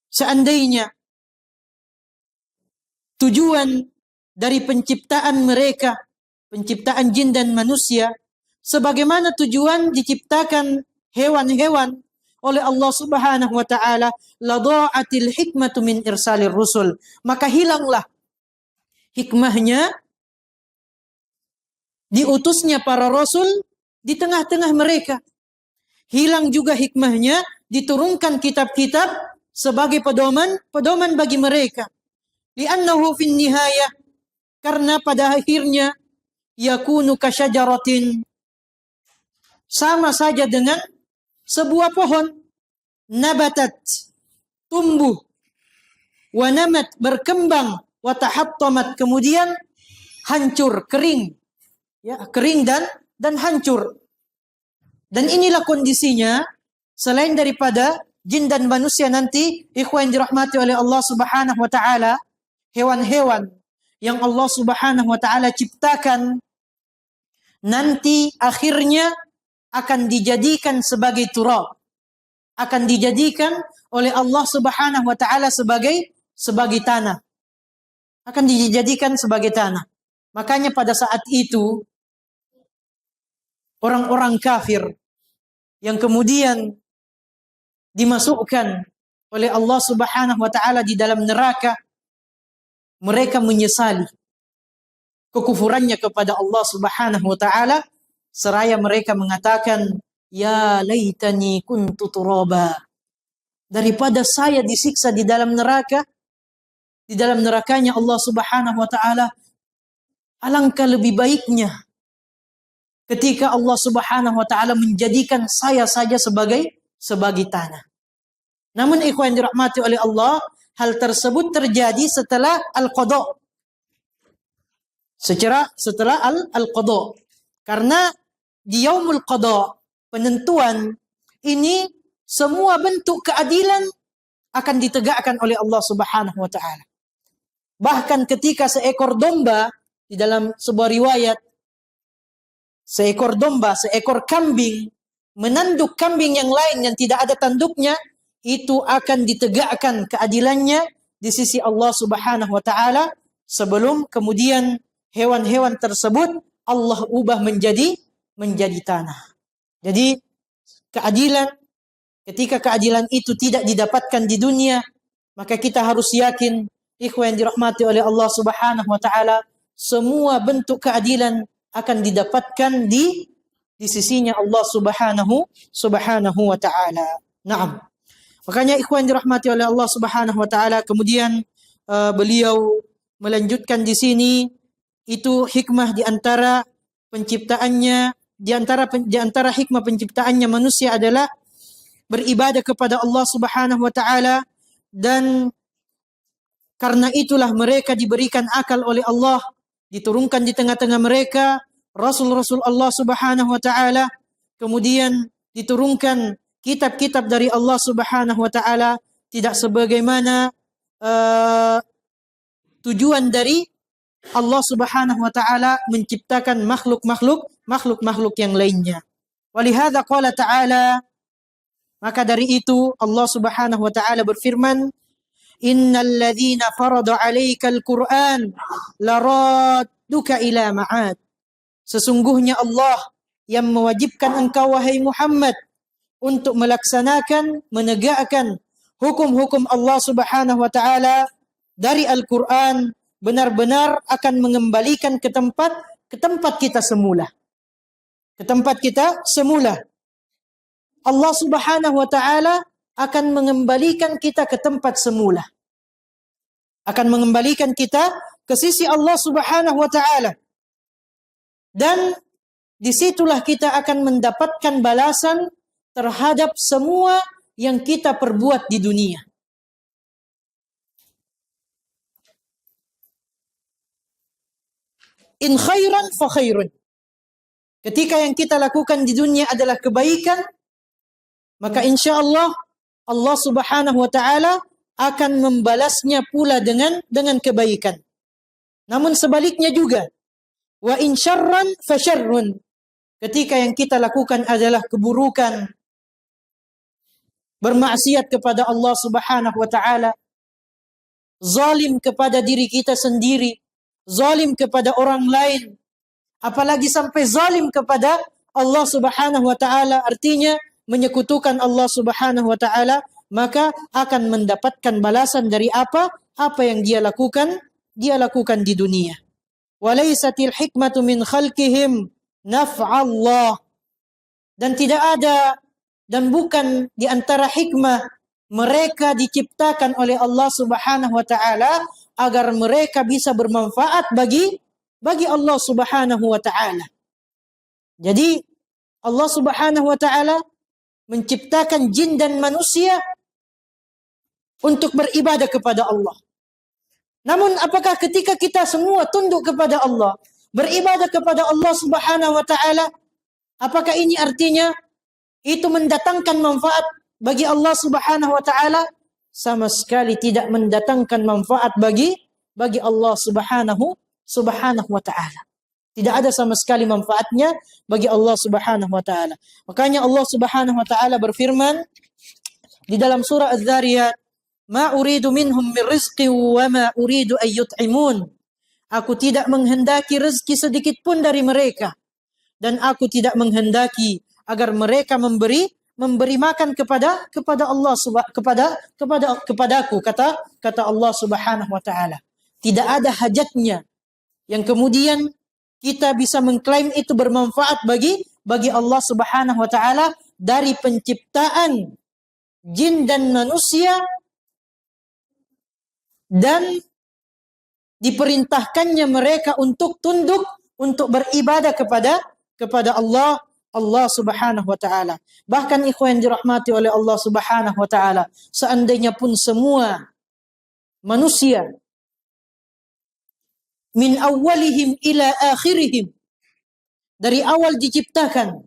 Seandainya tujuan dari penciptaan mereka, penciptaan jin dan manusia, sebagaimana tujuan diciptakan hewan-hewan oleh Allah Subhanahu wa taala, ladha'atil hikmatu min irsalir rusul, maka hilanglah hikmahnya diutusnya para rasul di tengah-tengah mereka. Hilang juga hikmahnya diturunkan kitab-kitab sebagai pedoman bagi mereka. Li'annahu fin nihayah, karena pada akhirnya yakunu kasyajaratin, sama saja dengan sebuah pohon, nabatat, tumbuh, wa namat, berkembang, wa tahattamat, kemudian hancur, kering. Ya, kering dan hancur. Dan inilah kondisinya selain daripada jin dan manusia nanti, ikhwan dirahmati oleh Allah Subhanahu wa taala, hewan-hewan yang Allah Subhanahu wa taala ciptakan nanti akhirnya akan dijadikan sebagai turab, akan dijadikan oleh Allah Subhanahu wa taala sebagai tanah, akan dijadikan sebagai tanah. Makanya pada saat itu orang-orang kafir yang kemudian dimasukkan oleh Allah Subhanahu wa taala di dalam neraka, mereka menyesali kekufurannya kepada Allah Subhanahu wa taala, seraya mereka mengatakan, ya laitani kuntu turaba. Daripada saya disiksa di dalam neraka, di dalam nerakanya Allah Subhanahu wa taala, alangkah lebih baiknya ketika Allah Subhanahu wa taala menjadikan saya saja sebagai tanah. Namun ikhwan dirahmati oleh Allah, hal tersebut terjadi setelah al-qada. Setelah al-qada. Karena di yaumul qada, penentuan ini, semua bentuk keadilan akan ditegakkan oleh Allah Subhanahu wa taala. Bahkan ketika seekor domba, di dalam sebuah riwayat, seekor domba, seekor kambing menanduk kambing yang lain yang tidak ada tanduknya, itu akan ditegakkan keadilannya di sisi Allah Subhanahu wa taala, sebelum kemudian hewan-hewan tersebut Allah ubah menjadi tanah. Jadi keadilan, ketika keadilan itu tidak didapatkan di dunia, maka kita harus yakin, ikhwan yang dirahmati oleh Allah Subhanahu wa taala, semua bentuk keadilan akan didapatkan di sisinya Allah Subhanahu wa taala. Naam. Makanya ikhwan yang dirahmati oleh Allah Subhanahu wa taala, kemudian beliau melanjutkan di sini, itu hikmah di antara penciptaannya, di antara hikmah penciptaannya manusia adalah beribadah kepada Allah Subhanahu wa taala, dan karena itulah mereka diberikan akal oleh Allah, diturunkan di tengah-tengah mereka rasul-rasul Allah Subhanahu wa taala, kemudian diturunkan kitab-kitab dari Allah Subhanahu wa taala, tidak sebagaimana tujuan dari Allah Subhanahu wa taala menciptakan makhluk-makhluk yang lainnya. Walihada qala ta'ala, maka dari itu Allah Subhanahu wa taala berfirman, innal ladzina farada 'alaikal Qur'an laradduka ila ma'ad. Sesungguhnya Allah yang mewajibkan engkau wahai Muhammad untuk melaksanakan, menegakkan hukum-hukum Allah Subhanahu wa taala dari Al-Qur'an, benar-benar akan mengembalikan ke tempat kita semula. Ke tempat kita semula. Allah Subhanahu wa taala akan mengembalikan kita ke tempat semula. Akan mengembalikan kita ke sisi Allah Subhanahu wa taala. Dan disitulah kita akan mendapatkan balasan terhadap semua yang kita perbuat di dunia. In khairan fa khairun. Ketika yang kita lakukan di dunia adalah kebaikan, maka insya Allah Allah Subhanahu wa taala akan membalasnya pula dengan kebaikan. Namun sebaliknya juga, wa in syarran fa syarrun. Ketika yang kita lakukan adalah keburukan, bermaksiat kepada Allah Subhanahu wa taala, zalim kepada diri kita sendiri, zalim kepada orang lain, apalagi sampai zalim kepada Allah Subhanahu wa taala, artinya menyekutukan Allah Subhanahu wa taala, maka akan mendapatkan balasan dari apa yang dia lakukan di dunia. Walaisatil hikmatu min khalqihim naf'allah. Dan tidak ada dan bukan di antara hikmah mereka diciptakan oleh Allah Subhanahu wa taala agar mereka bisa bermanfaat bagi Allah Subhanahu wa taala. Jadi Allah Subhanahu wa taala menciptakan jin dan manusia untuk beribadah kepada Allah. Namun apakah ketika kita semua tunduk kepada Allah, beribadah kepada Allah Subhanahu wa taala, apakah ini artinya itu mendatangkan manfaat bagi Allah Subhanahu wa taala? Sama sekali tidak mendatangkan manfaat bagi Allah Subhanahu wa taala. Tidak ada sama sekali manfaatnya bagi Allah Subhanahu wa taala. Makanya Allah Subhanahu wa taala berfirman di dalam surah Az-Zariyat, "Ma uridu minhum min rizqin wa ma uridu an yut'imun." Aku tidak menghendaki rezeki sedikit pun dari mereka, dan aku tidak menghendaki agar mereka memberi makan kepada Allah kepadaku, kata Allah Subhanahu wa taala. Tidak ada hajatnya yang kemudian kita bisa mengklaim itu bermanfaat bagi Allah Subhanahu wa taala dari penciptaan jin dan manusia dan diperintahkannya mereka untuk tunduk, untuk beribadah kepada Allah Subhanahu wa taala. Bahkan ikhwan yang dirahmati oleh Allah Subhanahu wa taala, seandainya pun semua manusia min awalihim ila akhirihim, dari awal diciptakan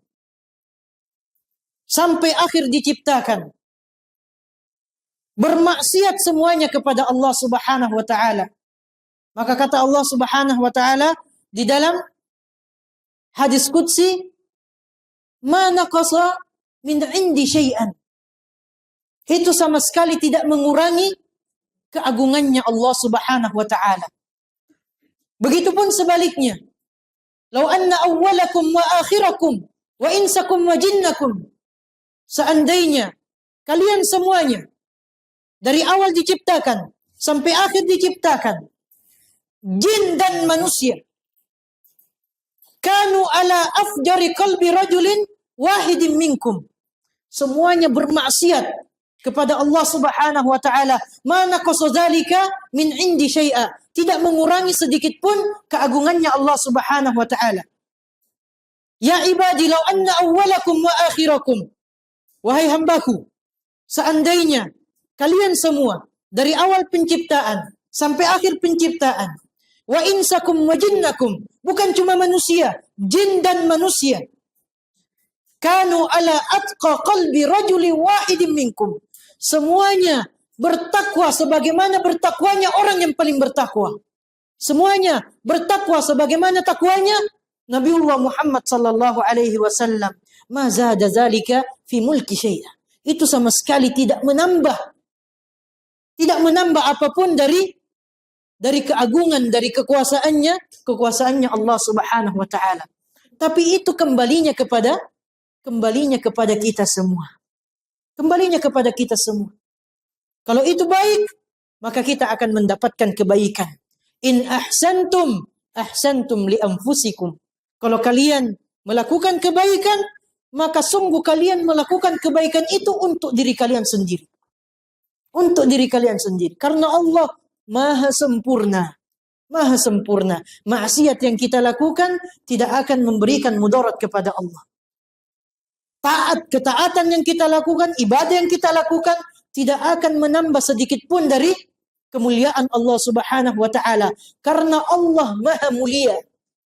sampai akhir diciptakan, bermaksiat semuanya kepada Allah Subhanahu wa taala, maka kata Allah Subhanahu wa taala di dalam hadis qudsi, ma naqasa min indi syai'an. Itu sama sekali tidak mengurangi keagungannya Allah Subhanahu wa taala. Begitupun sebaliknya. Lau anna awwalakum wa akhirakum wa insakum wa jinnakum. Seandainya kalian semuanya dari awal diciptakan sampai akhir diciptakan, jin dan manusia, kanu ala afjari qalbi rajulin wahidin minkum. Semuanya bermaksiat kepada Allah Subhanahu wa taala, ma naqasa dzalika min indi syai'a, tidak mengurangi sedikit pun keagungannya Allah Subhanahu wa taala. Ya ibadi law anna awwalakum wa akhirakum, wahai hambaku, seandainya kalian semua dari awal penciptaan sampai akhir penciptaan, wa insakum wa jinnakum, bukan cuma manusia, jin dan manusia, kanu ala atqa qalbi rajulin wahidin minkum, semuanya bertakwa sebagaimana bertakwanya orang yang paling bertakwa. Semuanya bertakwa sebagaimana takwanya Nabiullah Muhammad sallallahu alaihi wasallam. Ma zada zalika fi mulki syai'a. Itu sama sekali tidak menambah apapun dari keagungan, dari kekuasaannya Allah Subhanahu wa taala. Tapi itu kembalinya kepada kita semua. Kembalinya kepada kita semua. Kalau itu baik, maka kita akan mendapatkan kebaikan. In ahsantum, ahsantum li anfusikum. Kalau kalian melakukan kebaikan, maka sungguh kalian melakukan kebaikan itu untuk diri kalian sendiri. Untuk diri kalian sendiri. Karena Allah Maha sempurna. Maha sempurna. Maksiat yang kita lakukan tidak akan memberikan mudarat kepada Allah. Ketaatan yang kita lakukan, ibadah yang kita lakukan, tidak akan menambah sedikit pun dari kemuliaan Allah Subhanahu wa taala. Karena Allah Maha mulia.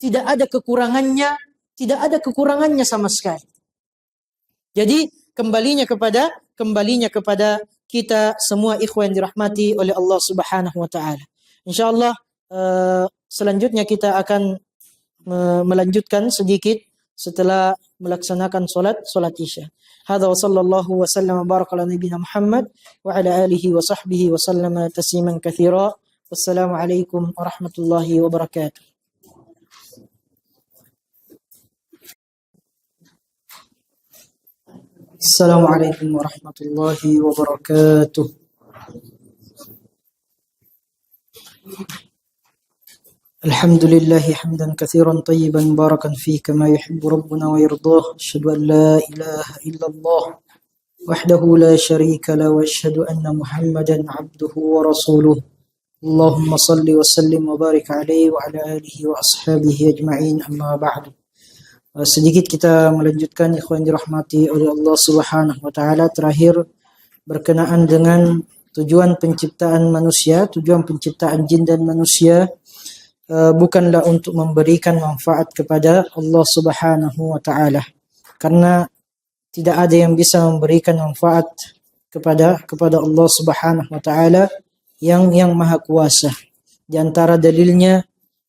Tidak ada kekurangannya sama sekali. Jadi kembalinya kepada kita semua ikhwan yang dirahmati oleh Allah Subhanahu wa taala. Insyaallah selanjutnya kita akan melanjutkan sedikit setelah melaksanakan salat Isya. Hadza wa sallallahu wa sallam wa baraka ala nabiyyina Muhammad wa ala alihi wa sahbihi wa sallama tasliman katsira. Wassalamu alaikum warahmatullahi wabarakatuh. Assalamualaikum warahmatullahi wabarakatuh. Alhamdulillah hamdan katsiran tayyiban barakan fihi kama yuhibbu rabbuna wa yardah. Asyhadu an la ilaha illallah wahdahu la syarika lahu wa asyhadu anna Muhammadan abduhu wa rasuluh. Allahumma salli wa sallim wa barik alaihi wa ala alihi wa ashabihi ajma'in, amma ba'du. Sedikit kita melanjutkan ikhwan dirahmati oleh Allah Subhanahu wa taala, terakhir berkenaan dengan tujuan penciptaan manusia, tujuan penciptaan jin dan manusia bukanlah untuk memberikan manfaat kepada Allah Subhanahu wa taala. Karena tidak ada yang bisa memberikan manfaat kepada Allah Subhanahu wa taala yang maha kuasa. Di antara dalilnya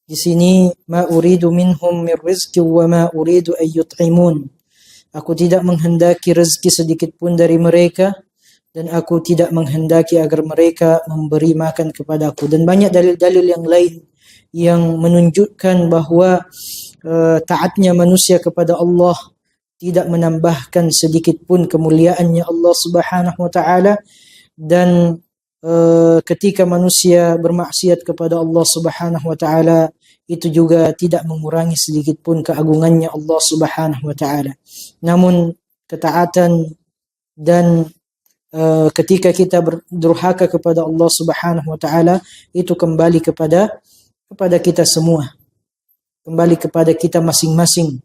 di sini ma uridu minhum min rizqi wa ma uridu an yut'imun. Aku tidak menghendaki rezeki sedikit pun dari mereka dan aku tidak menghendaki agar mereka memberi makan kepadaku. Dan banyak dalil-dalil yang lain yang menunjukkan bahwa taatnya manusia kepada Allah tidak menambahkan sedikit pun kemuliaannya Allah Subhanahu wa taala, dan ketika manusia bermaksiat kepada Allah Subhanahu wa taala itu juga tidak mengurangi sedikit pun keagungannya Allah Subhanahu wa taala. Namun ketaatan dan ketika kita berdurhaka kepada Allah Subhanahu wa taala itu kembali kepada kita semua. Kembali kepada kita masing-masing.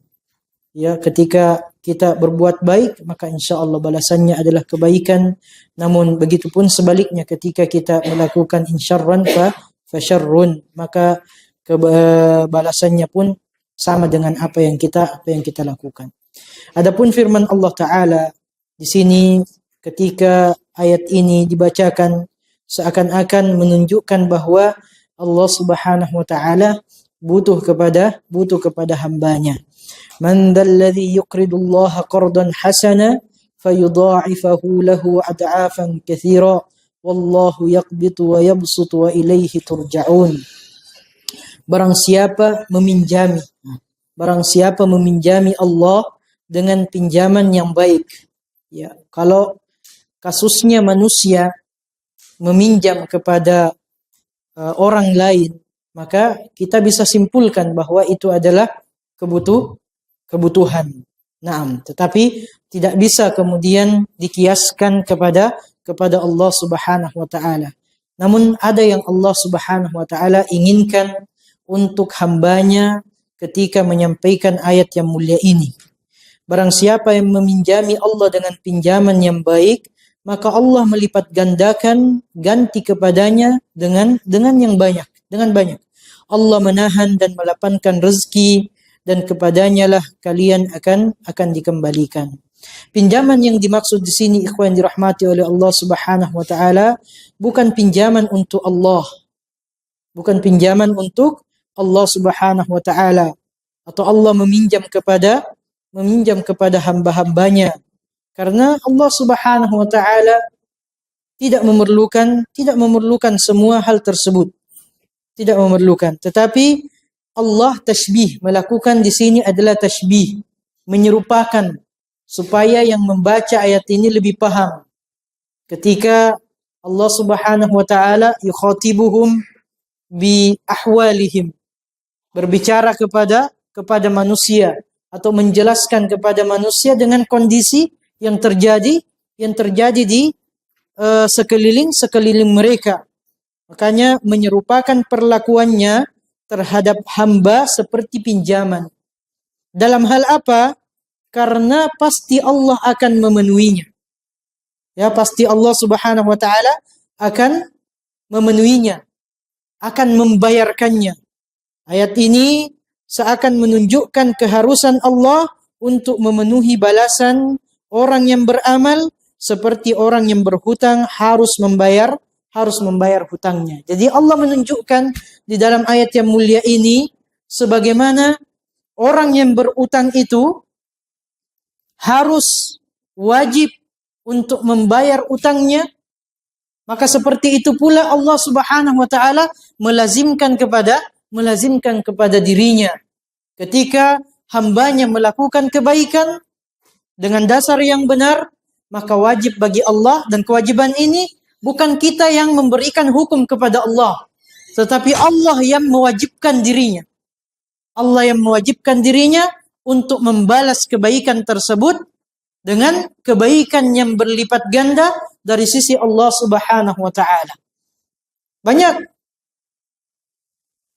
Ya, ketika kita berbuat baik, maka insya Allah balasannya adalah kebaikan. Namun begitu pun sebaliknya, ketika kita melakukan insyarran fa syarrun, maka balasannya pun sama dengan apa yang kita lakukan. Adapun firman Allah Taala di sini ketika ayat ini dibacakan seakan-akan menunjukkan bahwa Allah Subhanahu wa taala butuh kepada hambanya. Man dzalladzi yuqridullaha qardan hasana fayudha'ifahu lahu ad'afan katsira wallahu yaqbitu wa yabsutu wa ilaihi turja'un. Barang siapa meminjami Allah dengan pinjaman yang baik. Ya, kalau kasusnya manusia meminjam kepada orang lain, maka kita bisa simpulkan bahwa itu adalah kebutuhan. Naam, tetapi tidak bisa kemudian dikiaskan kepada Allah Subhanahu wa taala. Namun ada yang Allah Subhanahu wa taala inginkan untuk hambanya ketika menyampaikan ayat yang mulia ini. Barang siapa yang meminjami Allah dengan pinjaman yang baik, maka Allah melipat gandakan ganti kepadanya dengan yang banyak, dengan banyak. Allah menahan dan melapangkan rezeki dan kepadanya lah kalian akan dikembalikan. Pinjaman yang dimaksud di sini ikhwan dirahmati oleh Allah Subhanahu wa taala bukan pinjaman untuk Allah. Bukan pinjaman untuk Allah Subhanahu wa taala atau Allah meminjam kepada hamba-hambanya. Karena Allah Subhanahu wa taala tidak memerlukan semua hal tersebut. Tidak memerlukan, tetapi Allah tashbih, melakukan di sini adalah tashbih, menyerupakan supaya yang membaca ayat ini lebih paham. Ketika Allah Subhanahu wa taala yukhatibuhum bi ahwalihim, berbicara kepada manusia atau menjelaskan kepada manusia dengan kondisi yang terjadi di sekeliling mereka. Makanya menyerupakan perlakuannya terhadap hamba seperti pinjaman. Dalam hal apa? Karena pasti Allah akan memenuhinya. Ya, pasti Allah Subhanahu wa taala akan memenuhinya, akan membayarkannya. Ayat ini seakan menunjukkan keharusan Allah untuk memenuhi balasan orang yang beramal seperti orang yang berhutang harus membayar hutangnya. Jadi Allah menunjukkan di dalam ayat yang mulia ini sebagaimana orang yang berutang itu harus wajib untuk membayar utangnya, maka seperti itu pula Allah Subhanahu wa taala melazimkan kepada dirinya. Ketika hambanya melakukan kebaikan dengan dasar yang benar, maka wajib bagi Allah, dan kewajiban ini bukan kita yang memberikan hukum kepada Allah, tetapi Allah yang mewajibkan dirinya. Allah yang mewajibkan dirinya untuk membalas kebaikan tersebut dengan kebaikan yang berlipat ganda dari sisi Allah Subhanahu wa taala. Banyak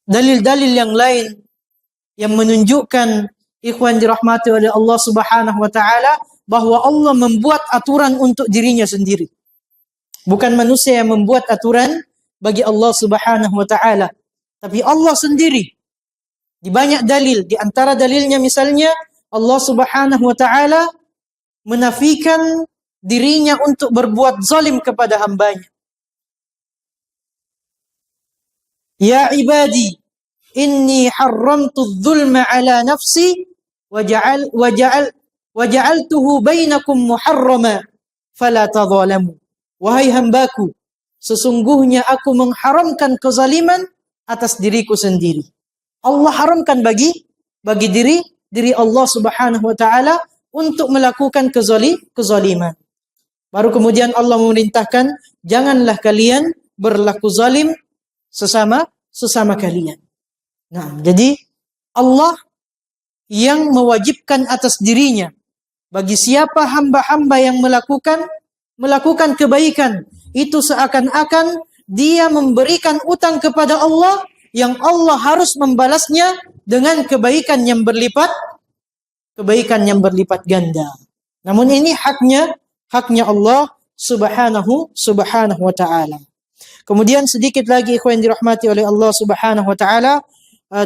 dalil-dalil yang lain yang menunjukkan ikhwan dirahmati oleh Allah Subhanahu wa taala bahwa Allah membuat aturan untuk dirinya sendiri. Bukan manusia yang membuat aturan bagi Allah Subhanahu wa taala, tapi Allah sendiri. Di banyak dalil, di antara dalilnya misalnya Allah Subhanahu wa taala menafikan dirinya untuk berbuat zalim kepada hambanya. Ya ibadi, inni harramtu dzulma ala nafsi waja'altuhu bainakum muharrama fala tadzalamu. Wahai hambaku, sesungguhnya aku mengharamkan kezaliman atas diriku sendiri. Allah haramkan bagi diri Allah Subhanahu wa taala untuk melakukan kezaliman. Baru kemudian Allah memerintahkan, janganlah kalian berlaku zalim sesama kalian. Nah, jadi Allah yang mewajibkan atas dirinya bagi siapa hamba-hamba yang melakukan kebaikan, itu seakan-akan dia memberikan utang kepada Allah yang Allah harus membalasnya dengan kebaikan yang berlipat ganda. Namun ini haknya Allah subhanahu wa ta'ala. Kemudian sedikit lagi ikhwan yang dirahmati oleh Allah subhanahu wa ta'ala,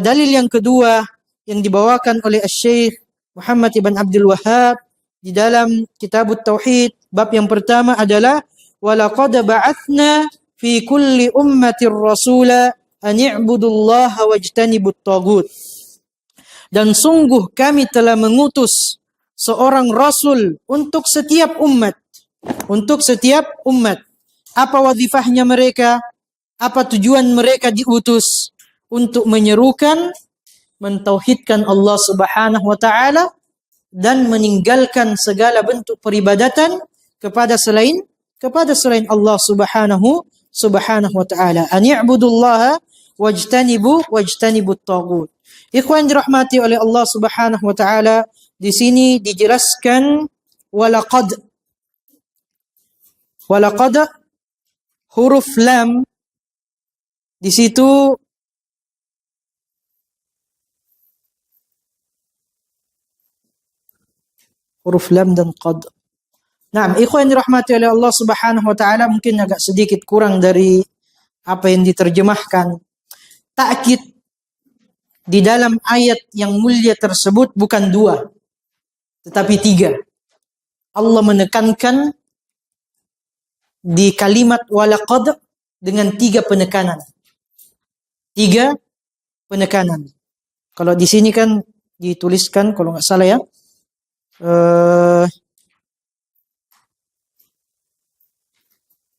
dalil yang kedua yang dibawakan oleh Syekh Muhammad ibn Abdul Wahhab di dalam Kitabut Tauhid, bab yang pertama adalah walaqad ba'atsna fi kulli ummatir rasula an i'budullaha wajtanibut taghut. Dan sungguh kami telah mengutus seorang rasul untuk setiap umat. Apa wazifahnya mereka? Apa tujuan mereka diutus? Untuk menyerukan, mentauhidkan Allah Subhanahu wa taala dan meninggalkan segala bentuk peribadatan kepada selain Allah Subhanahu wa taala. An i'budullaha wajtanibut taghut. Ikhwan dirahmati oleh Allah Subhanahu wa taala, di sini dijelaskan walaqad huruf lam di situ huruf lam dan qad. Nah, ikhwan dirahmati oleh Allah Subhanahu wa taala, mungkin agak sedikit kurang dari apa yang diterjemahkan. Ta'kid di dalam ayat yang mulia tersebut bukan 2, tetapi 3. Allah menekankan di kalimat walaqad dengan 3 penekanan. 3 penekanan. Kalau di sini kan dituliskan, kalau nggak salah ya,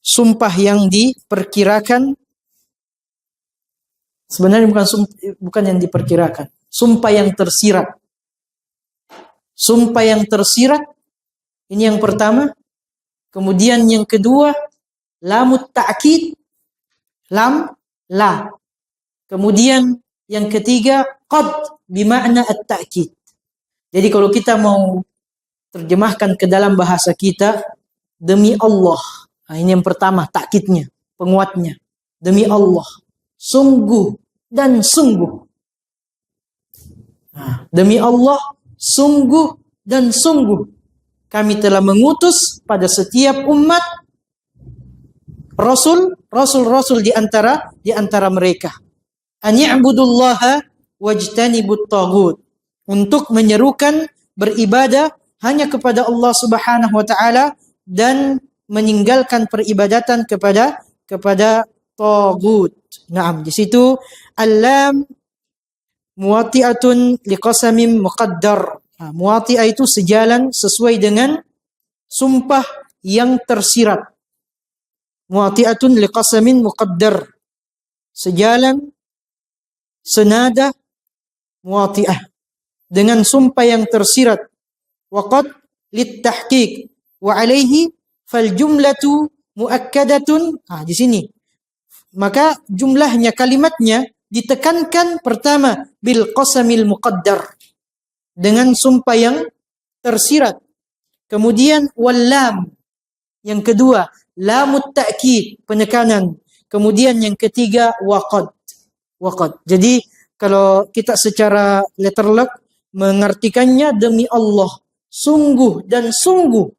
sumpah yang diperkirakan. Sebenarnya bukan yang diperkirakan. Sumpah yang tersirat. Sumpah yang tersirat. Ini yang pertama. Kemudian yang kedua, lamut ta'kid. Lam, la. Kemudian yang ketiga, qad bimakna at-ta'kid. Jadi kalau kita mau terjemahkan ke dalam bahasa kita, demi Allah. Nah, ini yang pertama, ta'kidnya, penguatnya. Demi Allah. Sungguh dan sungguh. Nah, demi Allah, sungguh dan sungguh kami telah mengutus pada setiap umat rasul di antara mereka. An ya'budullaha wajtanibut taghut. Untuk menyerukan beribadah hanya kepada Allah Subhanahu wa taala dan meninggalkan peribadatan kepada taghut. Naam, di situ al-lam muwati'atun liqasamin muqaddar. Muwati'ah itu sejalan, sesuai dengan sumpah yang tersirat. Muwati'atun liqasamin muqaddar. Sejalan, senada, muwati'ah. Dengan sumpah yang tersirat. Waqad littahqiq. Wa alaihi fal jumlatu muakkadatun. Di sini. Maka jumlahnya, kalimatnya ditekankan pertama bil qasamil muqaddar, dengan sumpah yang tersirat. Kemudian wallam, yang kedua lamut ta'kid, penekanan. Kemudian yang ketiga waqad. Jadi kalau kita secara letterlock mengartikannya, demi Allah, sungguh dan sungguh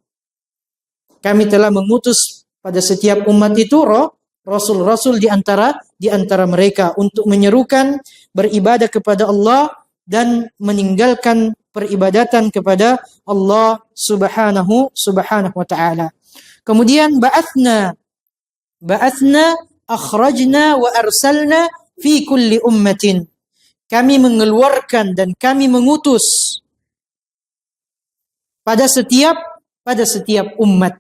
kami telah mengutus pada setiap umat itu rasul-rasul di antara mereka untuk menyerukan beribadah kepada Allah dan meninggalkan peribadatan kepada Allah Subhanahu wa taala. Kemudian ba'athna akhrajna wa arsalna fi kulli ummatin. kami mengeluarkan dan kami mengutus pada setiap umat.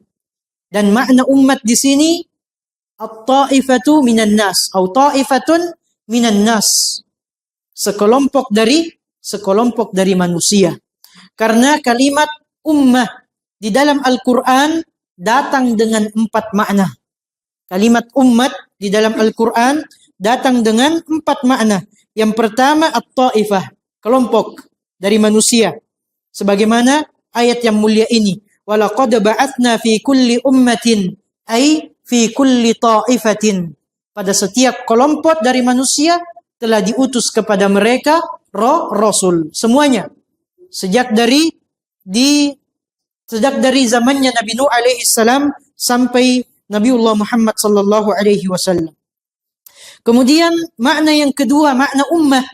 Dan makna umat di sini at-ta'ifatu minan nas atau ta'ifatun minan nas. Sekelompok dari manusia. Karena kalimat ummah di dalam Al-Qur'an datang dengan 4 makna. Kalimat umat di dalam Al-Qur'an datang dengan 4 makna. Yang pertama at-ta'ifah, kelompok dari manusia. Sebagaimana ayat yang mulia ini, walaqad ba'atsna fi kulli ummatin ay fi kulli ta'ifatin. Pada setiap kelompok dari manusia telah diutus kepada mereka rasul, semuanya. Sejak dari zamannya Nabi Nuh alaihi salam sampai Nabiullah Muhammad sallallahu alaihi wasallam. Kemudian makna yang kedua, makna ummah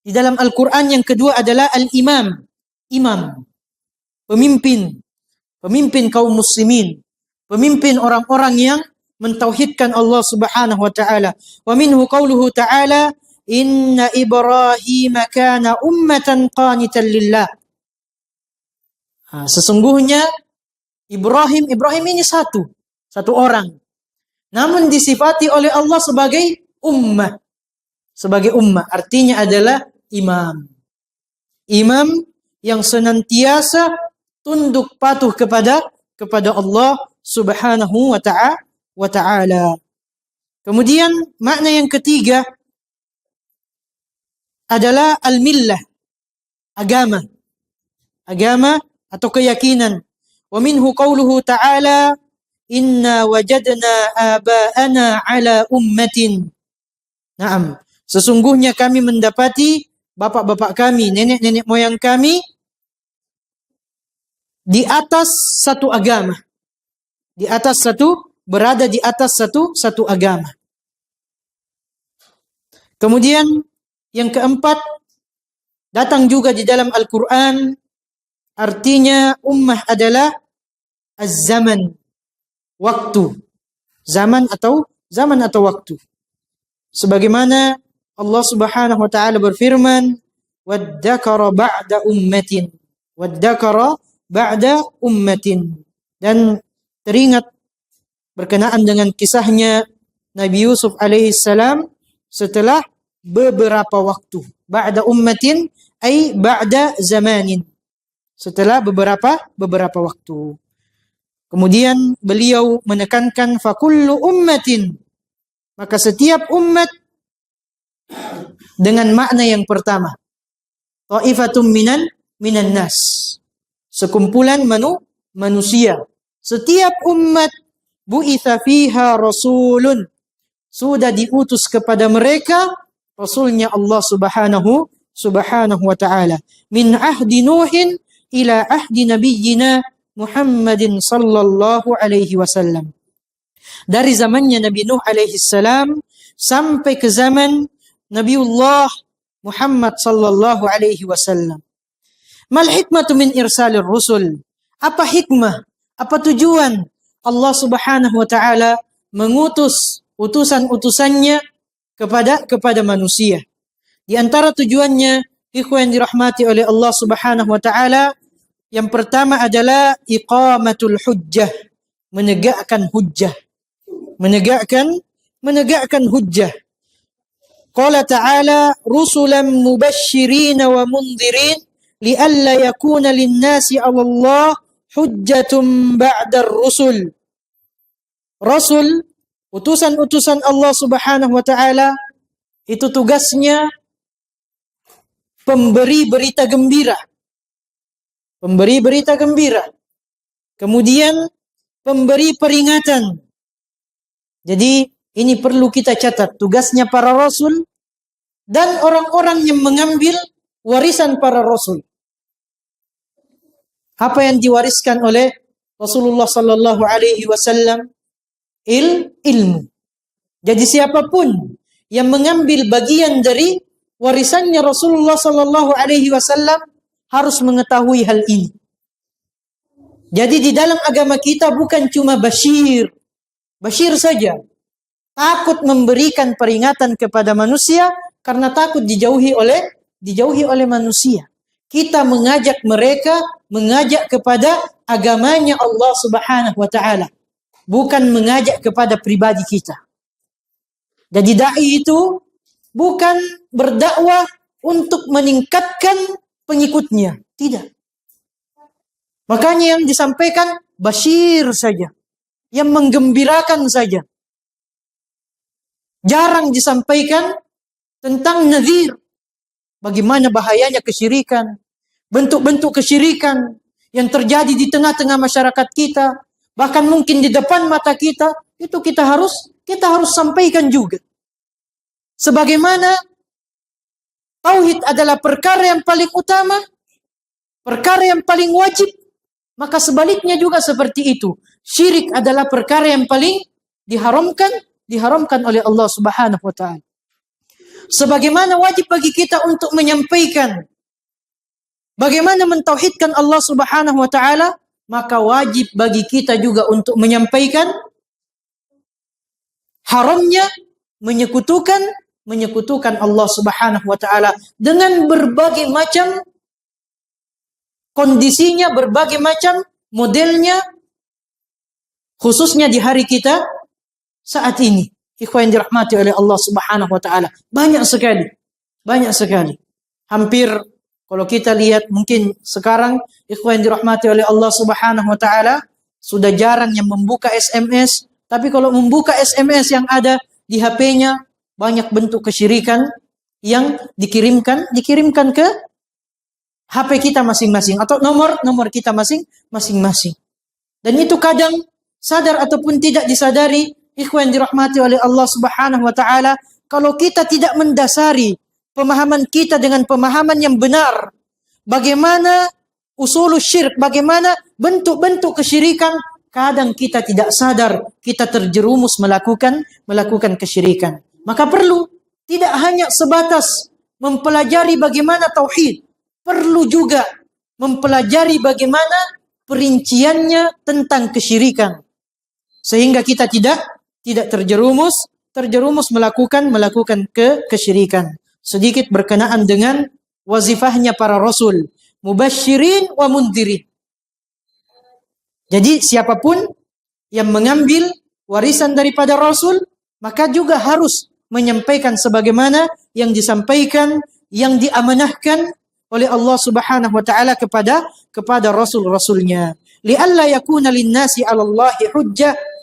di dalam Al-Qur'an yang kedua adalah al-imam. Imam, pemimpin kaum muslimin, pemimpin orang-orang yang mentauhidkan Allah Subhanahu wa taala. Wa minhu qauluhu ta'ala, inna Ibrahim kana ummatan qanitan lillah. Sesungguhnya Ibrahim ini satu orang. Namun disifati oleh Allah sebagai ummah. Artinya adalah imam. Imam yang senantiasa tunduk patuh kepada Allah Subhanahu wa ta'ala. Kemudian makna yang ketiga adalah al-millah, agama atau keyakinan. Wa minhu qauluhu ta'ala, inna wajadna aba'ana ala ummatin. Naam, sesungguhnya kami mendapati bapak-bapak kami, nenek-nenek moyang kami di atas satu agama. Berada di atas satu agama. Kemudian yang keempat datang juga di dalam Al-Qur'an, artinya ummah adalah az-zaman, waktu. Zaman atau waktu. Sebagaimana Allah Subhanahu wa taala berfirman, wadzakara ba'da ummatin. Dan teringat berkenaan dengan kisahnya Nabi Yusuf alaihi salam setelah beberapa waktu. Ba'da ummatin ay ba'da zamanin. Setelah beberapa waktu. Kemudian beliau menekankan fakullu ummatin, maka setiap umat dengan makna yang pertama. Ta'ifatum minan nas. Sekumpulan manusia. Setiap umat bu'itha fiha rasulun. Sudah diutus kepada mereka rasulnya Allah Subhanahu wa ta'ala. Min ahdi Nuhin ila ahdi nabiyyina Muhammadin sallallahu alaihi wasallam. Dari zamannya Nabi Nuh alaihi salam sampai ke zaman Nabiullah Muhammad sallallahu alaihi wasallam. Mal hikmatu min irsalir rusul? Apa hikmah? Apa tujuan Allah Subhanahu wa taala mengutus utusan-utusannya kepada manusia? Di antara tujuannya, ikhwan dirahmati oleh Allah Subhanahu wa taala, yang pertama adalah iqamatul hujjah, menegakkan hujjah. Menegakkan hujjah. Qala ta'ala rusulan mubasysyirin wa mundhirin li'alla yakuna lin-nasi 'ala Allah hujjatun ba'da ar-rusul. Rasul, utusan-utusan Allah Subhanahu wa taala, itu tugasnya pemberi berita gembira. Kemudian pemberi peringatan. Jadi ini perlu kita catat, tugasnya para rasul dan orang-orang yang mengambil warisan para rasul. Apa yang diwariskan oleh Rasulullah sallallahu alaihi wasallam? Ilmu. Jadi siapapun yang mengambil bagian dari warisannya Rasulullah sallallahu alaihi wasallam harus mengetahui hal ini. Jadi di dalam agama kita bukan cuma basyir saja. Takut memberikan peringatan kepada manusia karena takut dijauhi oleh manusia. Kita mengajak mereka, mengajak kepada agamanya Allah Subhanahu wa taala, bukan mengajak kepada pribadi kita. Jadi dai itu bukan berdakwah untuk meningkatkan pengikutnya, tidak. Makanya yang disampaikan basyir saja, yang menggembirakan saja. Jarang disampaikan tentang nadhir, bagaimana bahayanya kesyirikan, bentuk-bentuk kesyirikan yang terjadi di tengah-tengah masyarakat kita, bahkan mungkin di depan mata kita, itu kita harus sampaikan juga. Sebagaimana tauhid adalah perkara yang paling utama, perkara yang paling wajib, maka sebaliknya juga seperti itu. Syirik adalah perkara yang paling diharamkan oleh Allah Subhanahu wa taala. Sebagaimana wajib bagi kita untuk menyampaikan bagaimana mentauhidkan Allah Subhanahu wa taala, maka wajib bagi kita juga untuk menyampaikan haramnya menyekutukan Allah Subhanahu wa taala dengan berbagai macam kondisinya, berbagai macam modelnya, khususnya di hari kita saat ini. Ikhwan yang dirahmati oleh Allah Subhanahu wa taala. Banyak sekali. Hampir kalau kita lihat mungkin sekarang ikhwan yang dirahmati oleh Allah Subhanahu wa taala sudah jarang yang membuka SMS, tapi kalau membuka SMS yang ada di HP-nya banyak bentuk kesyirikan yang dikirimkan ke HP kita masing-masing atau nomor kita masing-masing. Dan itu kadang sadar ataupun tidak disadari, ikhwan dirahmati oleh Allah Subhanahu wa taala, kalau kita tidak mendasari pemahaman kita dengan pemahaman yang benar, bagaimana usul syirik, bagaimana bentuk-bentuk kesyirikan, kadang kita tidak sadar kita terjerumus melakukan kesyirikan. Maka perlu tidak hanya sebatas mempelajari bagaimana tauhid, perlu juga mempelajari bagaimana perinciannya tentang kesyirikan, sehingga kita tidak terjerumus melakukan kesyirikan. Sedikit berkenaan dengan wazifahnya para rasul, mubasysyirin wa mundhirin. Jadi siapapun yang mengambil warisan daripada rasul, maka juga harus menyampaikan sebagaimana yang disampaikan, yang diamanahkan oleh Allah Subhanahu wa taala kepada rasul-rasulnya. Li'alla yakuna lin-nasi 'ala Allahi hujjah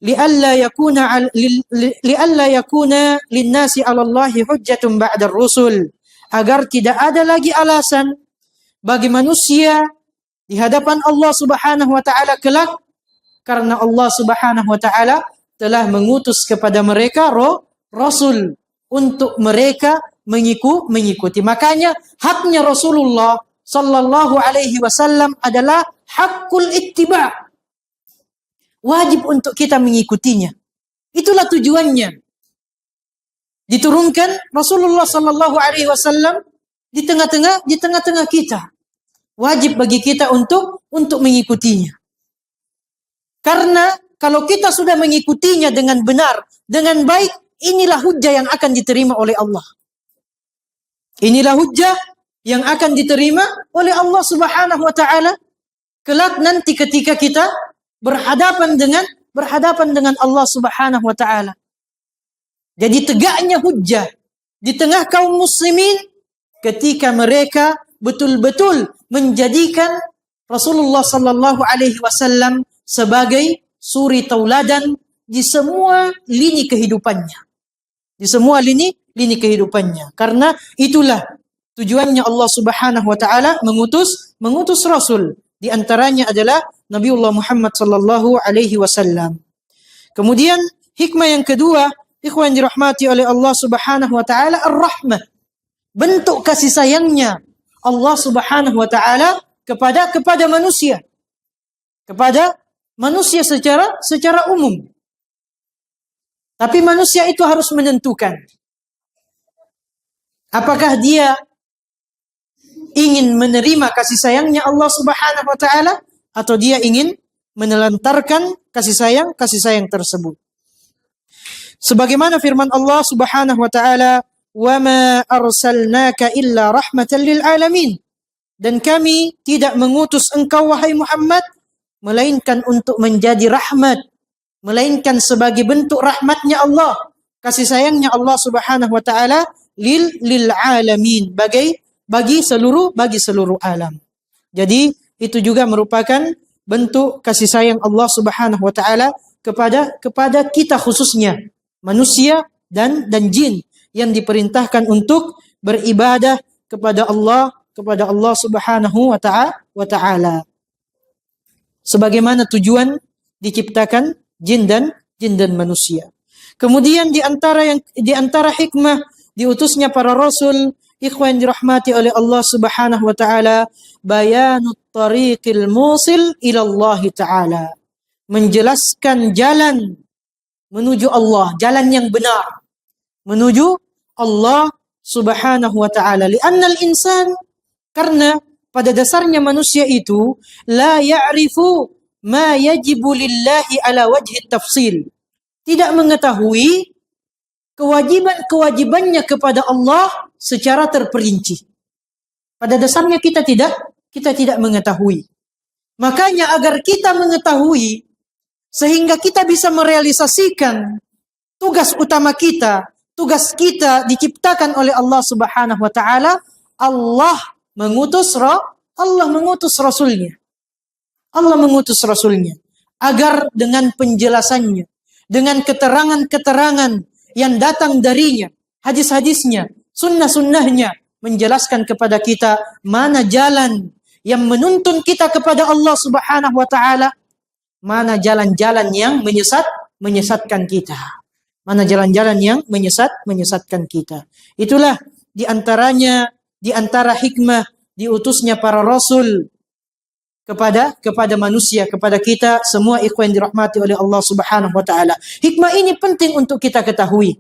li'alla yakuna lin-nasi 'ala Allahi hujjatun ba'da ar-rusul, agar tidak ada lagi alasan bagi manusia di hadapan Allah Subhanahu wa taala kelak, karena Allah Subhanahu wa taala telah mengutus kepada mereka rasul untuk mereka mengikuti. Makanya haknya Rasulullah sallallahu alaihi wasallam adalah hakul ittiba'. Wajib untuk kita mengikutinya. Itulah tujuannya. Diturunkan Rasulullah sallallahu alaihi wasallam di tengah-tengah kita. Wajib bagi kita untuk mengikutinya. Karena kalau kita sudah mengikutinya dengan benar, dengan baik, inilah hujjah yang akan diterima oleh Allah. Inilah hujjah yang akan diterima oleh Allah Subhanahu wa taala kelak nanti ketika kita berhadapan dengan Allah Subhanahu wa taala. Jadi tegaknya hujjah di tengah kaum muslimin ketika mereka betul-betul menjadikan Rasulullah sallallahu alaihi wasallam sebagai suri tauladan di semua lini kehidupannya. Di semua lini kehidupannya. Karena itulah tujuannya Allah Subhanahu wa taala mengutus rasul. Di antaranya adalah Nabiullah Muhammad sallallahu alaihi wasallam. Kemudian hikmah yang kedua, ikhwan dirahmati oleh Allah Subhanahu wa taala, ar-rahmah. Bentuk kasih sayangnya Allah Subhanahu wa taala kepada manusia. Kepada manusia secara umum. Tapi manusia itu harus menentukan apakah dia ingin menerima kasih sayangnya Allah Subhanahu wa taala atau dia ingin menelantarkan kasih sayang tersebut. Sebagaimana firman Allah Subhanahu wa taala wa ma arsalnaka illa rahmatan lil alamin. Dan kami tidak mengutus engkau wahai Muhammad melainkan untuk menjadi rahmat, melainkan sebagai bentuk rahmatnya Allah, kasih sayangnya Allah Subhanahu wa taala lil alamin, bagi seluruh alam. Jadi itu juga merupakan bentuk kasih sayang Allah Subhanahu wa taala kepada kita khususnya manusia dan jin yang diperintahkan untuk beribadah kepada Allah Subhanahu wa taala. Sebagaimana tujuan diciptakan jin dan manusia. Kemudian di antara hikmah diutusnya para rasul, ikhwan dirahmati oleh Allah Subhanahu wa taala, bayanut tariqil musil ila Allah taala. Menjelaskan jalan menuju Allah, jalan yang benar menuju Allah Subhanahu wa taala. Li'anna al-insan, karena pada dasarnya manusia itu la ya'rifu ma yajibu lillahi ala wajhi tafsil. Tidak mengetahui kewajiban-kewajibannya kepada Allah secara terperinci. Pada dasarnya kita tidak mengetahui. Makanya agar kita mengetahui sehingga kita bisa merealisasikan tugas utama kita, tugas kita diciptakan oleh Allah Subhanahu wa taala, Allah mengutus rasulnya. Allah mengutus rasulnya agar dengan penjelasannya, dengan keterangan-keterangan yang datang darinya, hadis-hadisnya, sunnah-sunnahnya, menjelaskan kepada kita mana jalan yang menuntun kita kepada Allah Subhanahu wa taala, mana jalan-jalan yang menyesatkan kita. Mana jalan-jalan yang menyesatkan kita. Itulah di antara hikmah diutusnya para rasul kepada manusia, kepada kita semua ikhwan dirahmati oleh Allah Subhanahu wa taala. Hikmah ini penting untuk kita ketahui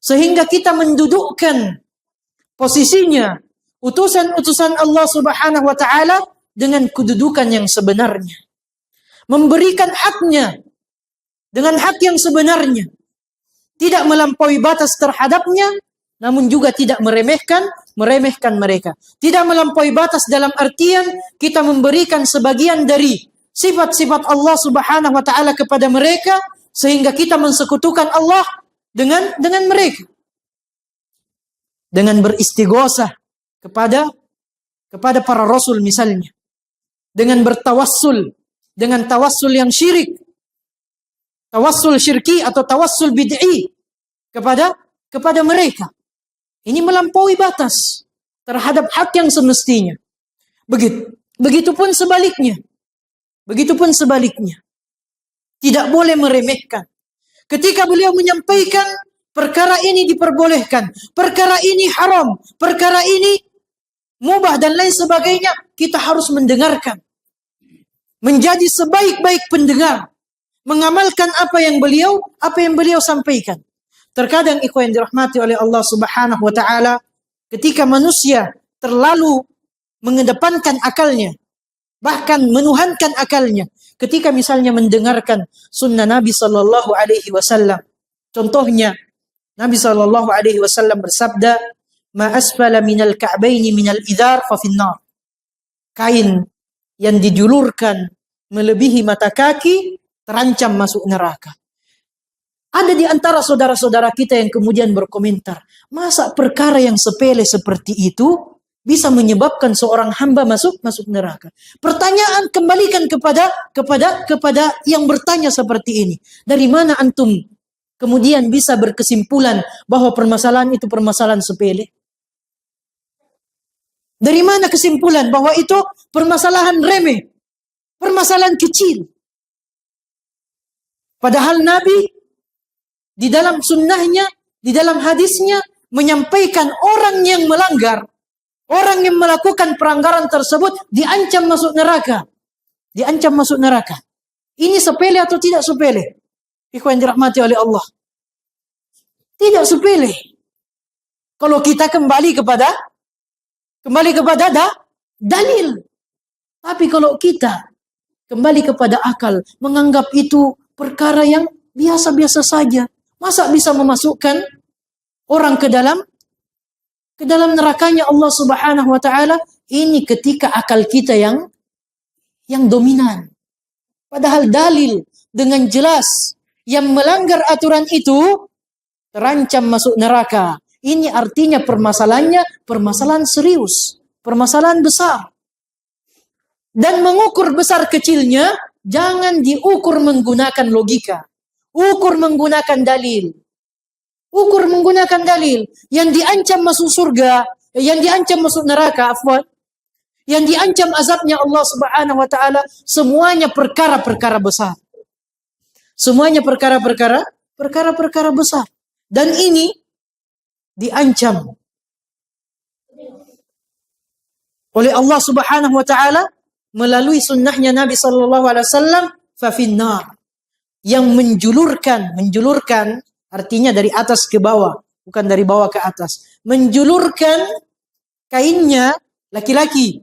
sehingga kita mendudukkan posisinya utusan-utusan Allah Subhanahu wa taala dengan kedudukan yang sebenarnya. Memberikan haknya dengan hak yang sebenarnya. Tidak melampaui batas terhadapnya, namun juga tidak meremehkan mereka. Tidak melampaui batas dalam artian kita memberikan sebagian dari sifat-sifat Allah Subhanahu wa taala kepada mereka sehingga kita mensekutukan Allah dengan mereka. Dengan beristighosah kepada para rasul misalnya. Dengan bertawassul, dengan tawassul yang syirik. Tawassul syirki atau tawassul bid'i kepada mereka. Ini melampaui batas terhadap hak yang semestinya. Begitupun sebaliknya. Tidak boleh meremehkan. Ketika beliau menyampaikan perkara ini diperbolehkan, perkara ini haram, perkara ini mubah dan lain sebagainya, kita harus mendengarkan. Menjadi sebaik-baik pendengar. Mengamalkan apa yang beliau sampaikan. Terkadang ikhwan yang dirahmati oleh Allah Subhanahu wa taala, ketika manusia terlalu mengedepankan akalnya, bahkan menuhankan akalnya, ketika misalnya mendengarkan sunnah Nabi sallallahu alaihi wasallam. Contohnya, Nabi sallallahu alaihi wasallam bersabda, "Ma asfala minal ka'baini minal idhar fa finnar." Kain yang dijulurkan melebihi mata kaki terancam masuk neraka. Ada di antara saudara-saudara kita yang kemudian berkomentar, masa perkara yang sepele seperti itu bisa menyebabkan seorang hamba masuk neraka? Pertanyaan kembalikan kepada yang bertanya seperti ini. Dari mana antum kemudian bisa berkesimpulan bahwa permasalahan itu permasalahan sepele? Dari mana kesimpulan bahwa itu permasalahan remeh, permasalahan kecil? Padahal Nabi di dalam sunnahnya, di dalam hadisnya menyampaikan orang yang melanggar, orang yang melakukan pelanggaran tersebut diancam masuk neraka. Diancam masuk neraka. Ini sepele atau tidak sepele? Ikhwan yang dirahmati oleh Allah. Tidak sepele. Kalau kita kembali kepada dalil. Tapi kalau kita kembali kepada akal, menganggap itu perkara yang biasa-biasa saja. Masa bisa memasukkan orang ke dalam ke dalam nerakanya Allah Subhanahu wa taala. Ini ketika akal kita yang dominan. Padahal dalil dengan jelas yang melanggar aturan itu terancam masuk neraka. Ini artinya permasalahannya permasalahan serius, permasalahan besar. Dan mengukur besar kecilnya jangan diukur menggunakan logika. Ukur menggunakan dalil. Ukur menggunakan dalil. Yang diancam masuk surga, yang diancam masuk neraka, afwan. Yang diancam azabnya Allah Subhanahu wa taala, semuanya perkara-perkara besar. Semuanya perkara-perkara besar. Dan ini diancam oleh Allah Subhanahu wa taala melalui sunnahnya Nabi sallallahu alaihi wasallam, fa finnar, yang menjulurkan artinya dari atas ke bawah, bukan dari bawah ke atas. Menjulurkan kainnya laki-laki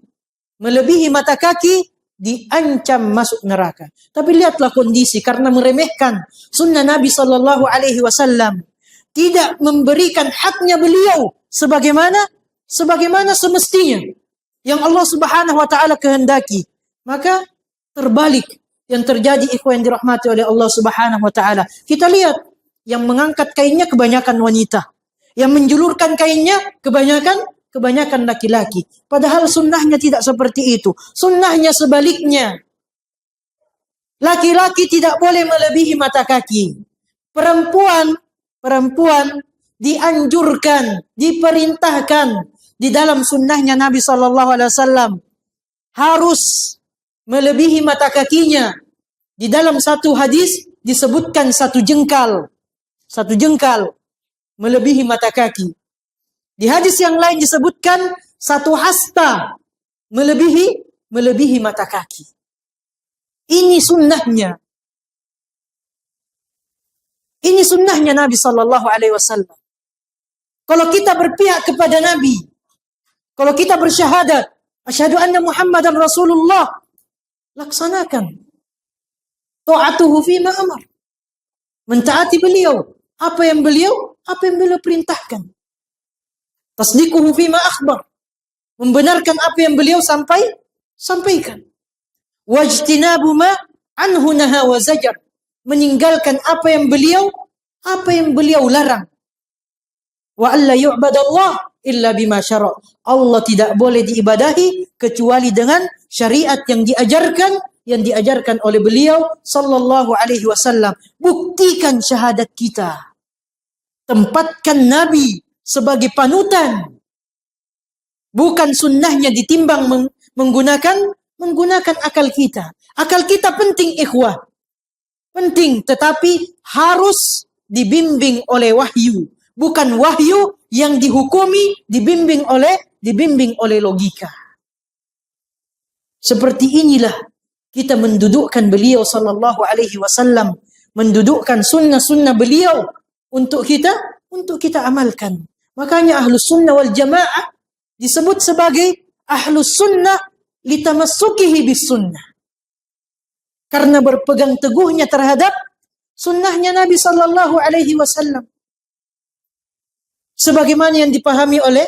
melebihi mata kaki diancam masuk neraka. Tapi lihatlah kondisi, karena meremehkan sunnah Nabi sallallahu alaihi wasallam, tidak memberikan haknya beliau sebagaimana semestinya yang Allah Subhanahu wa taala kehendaki, maka terbalik yang terjadi, ikhwan yang dirahmati oleh Allah Subhanahu wa taala. Kita lihat yang mengangkat kainnya kebanyakan wanita, yang menjulurkan kainnya kebanyakan laki-laki. Padahal sunnahnya tidak seperti itu. Sunnahnya sebaliknya. Laki-laki tidak boleh melebihi mata kaki. Perempuan dianjurkan, diperintahkan di dalam sunnahnya Nabi sallallahu alaihi wasallam harus melebihi mata kakinya. Di dalam satu hadis disebutkan satu jengkal melebihi mata kaki. Di hadis yang lain disebutkan satu hasta melebihi mata kaki. Ini sunnahnya. Ini sunnahnya Nabi sallallahu alaihi wasallam. Kalau kita berpihak kepada Nabi, kalau kita bersyahadat, asyhadu anna Muhammadan Rasulullah, laksanakan. Ta'atuhu fima amar. Mentaati beliau, apa yang beliau perintahkan. Tasdiquhu fima akhbar. Membenarkan apa yang beliau sampaikan. Wajtinabu ma anhu naha wa zajar. Meninggalkan apa yang beliau larang. Wa alla yu'badallah illa bima syara'. Allah tidak boleh diibadahi kecuali dengan syariat yang diajarkan oleh beliau sallallahu alaihi wasallam. Buktikan syahadat kita. Tempatkan Nabi sebagai panutan. Bukan sunnahnya ditimbang menggunakan akal kita. Akal kita penting, ikhwah. Penting, tetapi harus dibimbing oleh wahyu. Bukan wahyu yang dihukumi dibimbing oleh logika. Seperti inilah kita mendudukkan beliau sallallahu alaihi wasallam, mendudukkan sunnah-sunnah beliau untuk kita amalkan. Makanya ahlus sunnah wal jamaah disebut sebagai ahlus sunnah litamassukihi bis sunnah. Karena berpegang teguhnya terhadap sunnahnya Nabi sallallahu alaihi wasallam. Sebagaimana yang dipahami oleh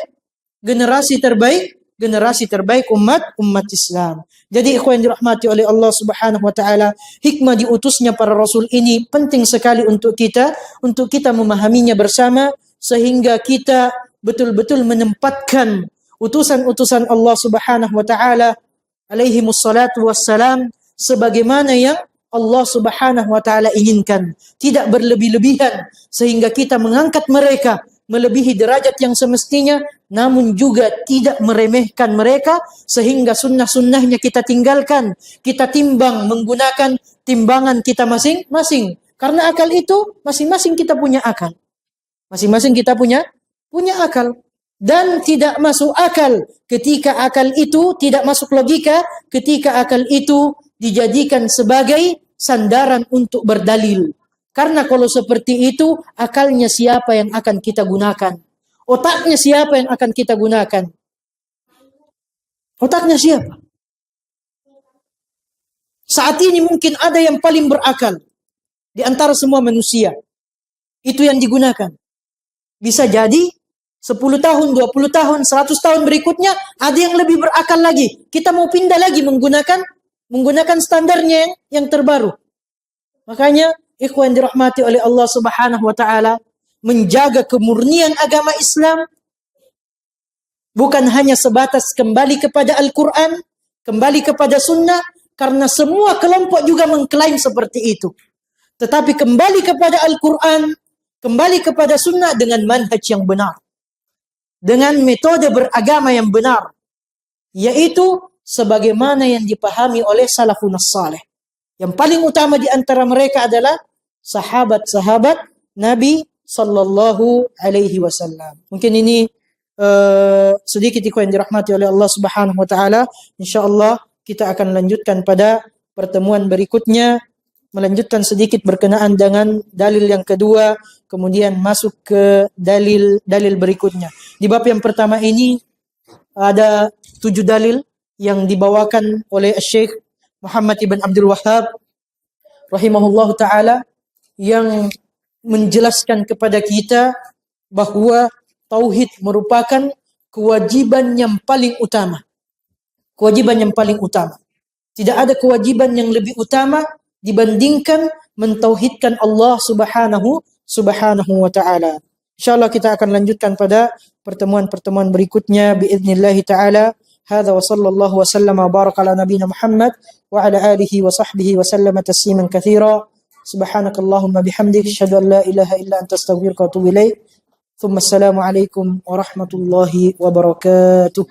generasi terbaik umat Islam. Jadi ikhwan yang dirahmati oleh Allah Subhanahu wa taala, hikmah diutusnya para rasul ini penting sekali untuk kita memahaminya bersama, sehingga kita betul-betul menempatkan utusan-utusan Allah Subhanahu wa taala alaihi wassalatu wassalam sebagaimana yang Allah Subhanahu wa taala inginkan, tidak berlebih-lebihan sehingga kita mengangkat mereka melebihi derajat yang semestinya, namun juga tidak meremehkan mereka sehingga sunnah-sunnahnya kita tinggalkan, kita timbang menggunakan timbangan kita masing-masing. Karena akal itu masing-masing kita punya akal. Masing-masing kita punya akal. Dan tidak masuk akal ketika akal itu tidak masuk logika, ketika akal itu dijadikan sebagai sandaran untuk berdalil. Karena kalau seperti itu, akalnya siapa yang akan kita gunakan? Otaknya siapa yang akan kita gunakan? Otaknya siapa? Saat ini mungkin ada yang paling berakal di antara semua manusia. Itu yang digunakan. Bisa jadi 10 tahun, 20 tahun, 100 tahun berikutnya ada yang lebih berakal lagi. Kita mau pindah lagi menggunakan standarnya yang terbaru. Makanya ikhwan dirahmati oleh Allah Subhanahu wa taala, menjaga kemurnian agama Islam bukan hanya sebatas kembali kepada Al-Quran, kembali kepada sunnah, karena semua kelompok juga mengklaim seperti itu. Tetapi kembali kepada Al-Quran, kembali kepada sunnah dengan manhaj yang benar, dengan metode beragama yang benar, yaitu sebagaimana yang dipahami oleh salafun salih. Yang paling utama di antara mereka adalah sahabat-sahabat Nabi sallallahu alaihi wasallam. Mungkin ini sedikit ikhwan yang dirahmati oleh Allah Subhanahu wa taala. Insyaallah kita akan lanjutkan pada pertemuan berikutnya, melanjutkan sedikit berkenaan dengan dalil yang kedua, kemudian masuk ke dalil berikutnya. Di bab yang pertama ini ada 7 dalil yang dibawakan oleh Syekh Muhammad ibn Abdul Wahhab rahimahullahu taala, yang menjelaskan kepada kita bahwa tauhid merupakan kewajiban yang paling utama. Kewajiban yang paling utama. Tidak ada kewajiban yang lebih utama dibandingkan mentauhidkan Allah Subhanahu wa taala. Insyaallah kita akan lanjutkan pada pertemuan-pertemuan berikutnya biiznillah taala. Hadza wa sallallahu wa sallama wa baraka ala nabiyyina Muhammad wa ala alihi wa sahbihi wa sallama tasliman katsira. Subhanakallahumma bihamdika asyhadu an la ilaha illa anta astaghfiruka wa atubu ilaik. Thumma assalamu alaikum warahmatullahi wabarakatuh.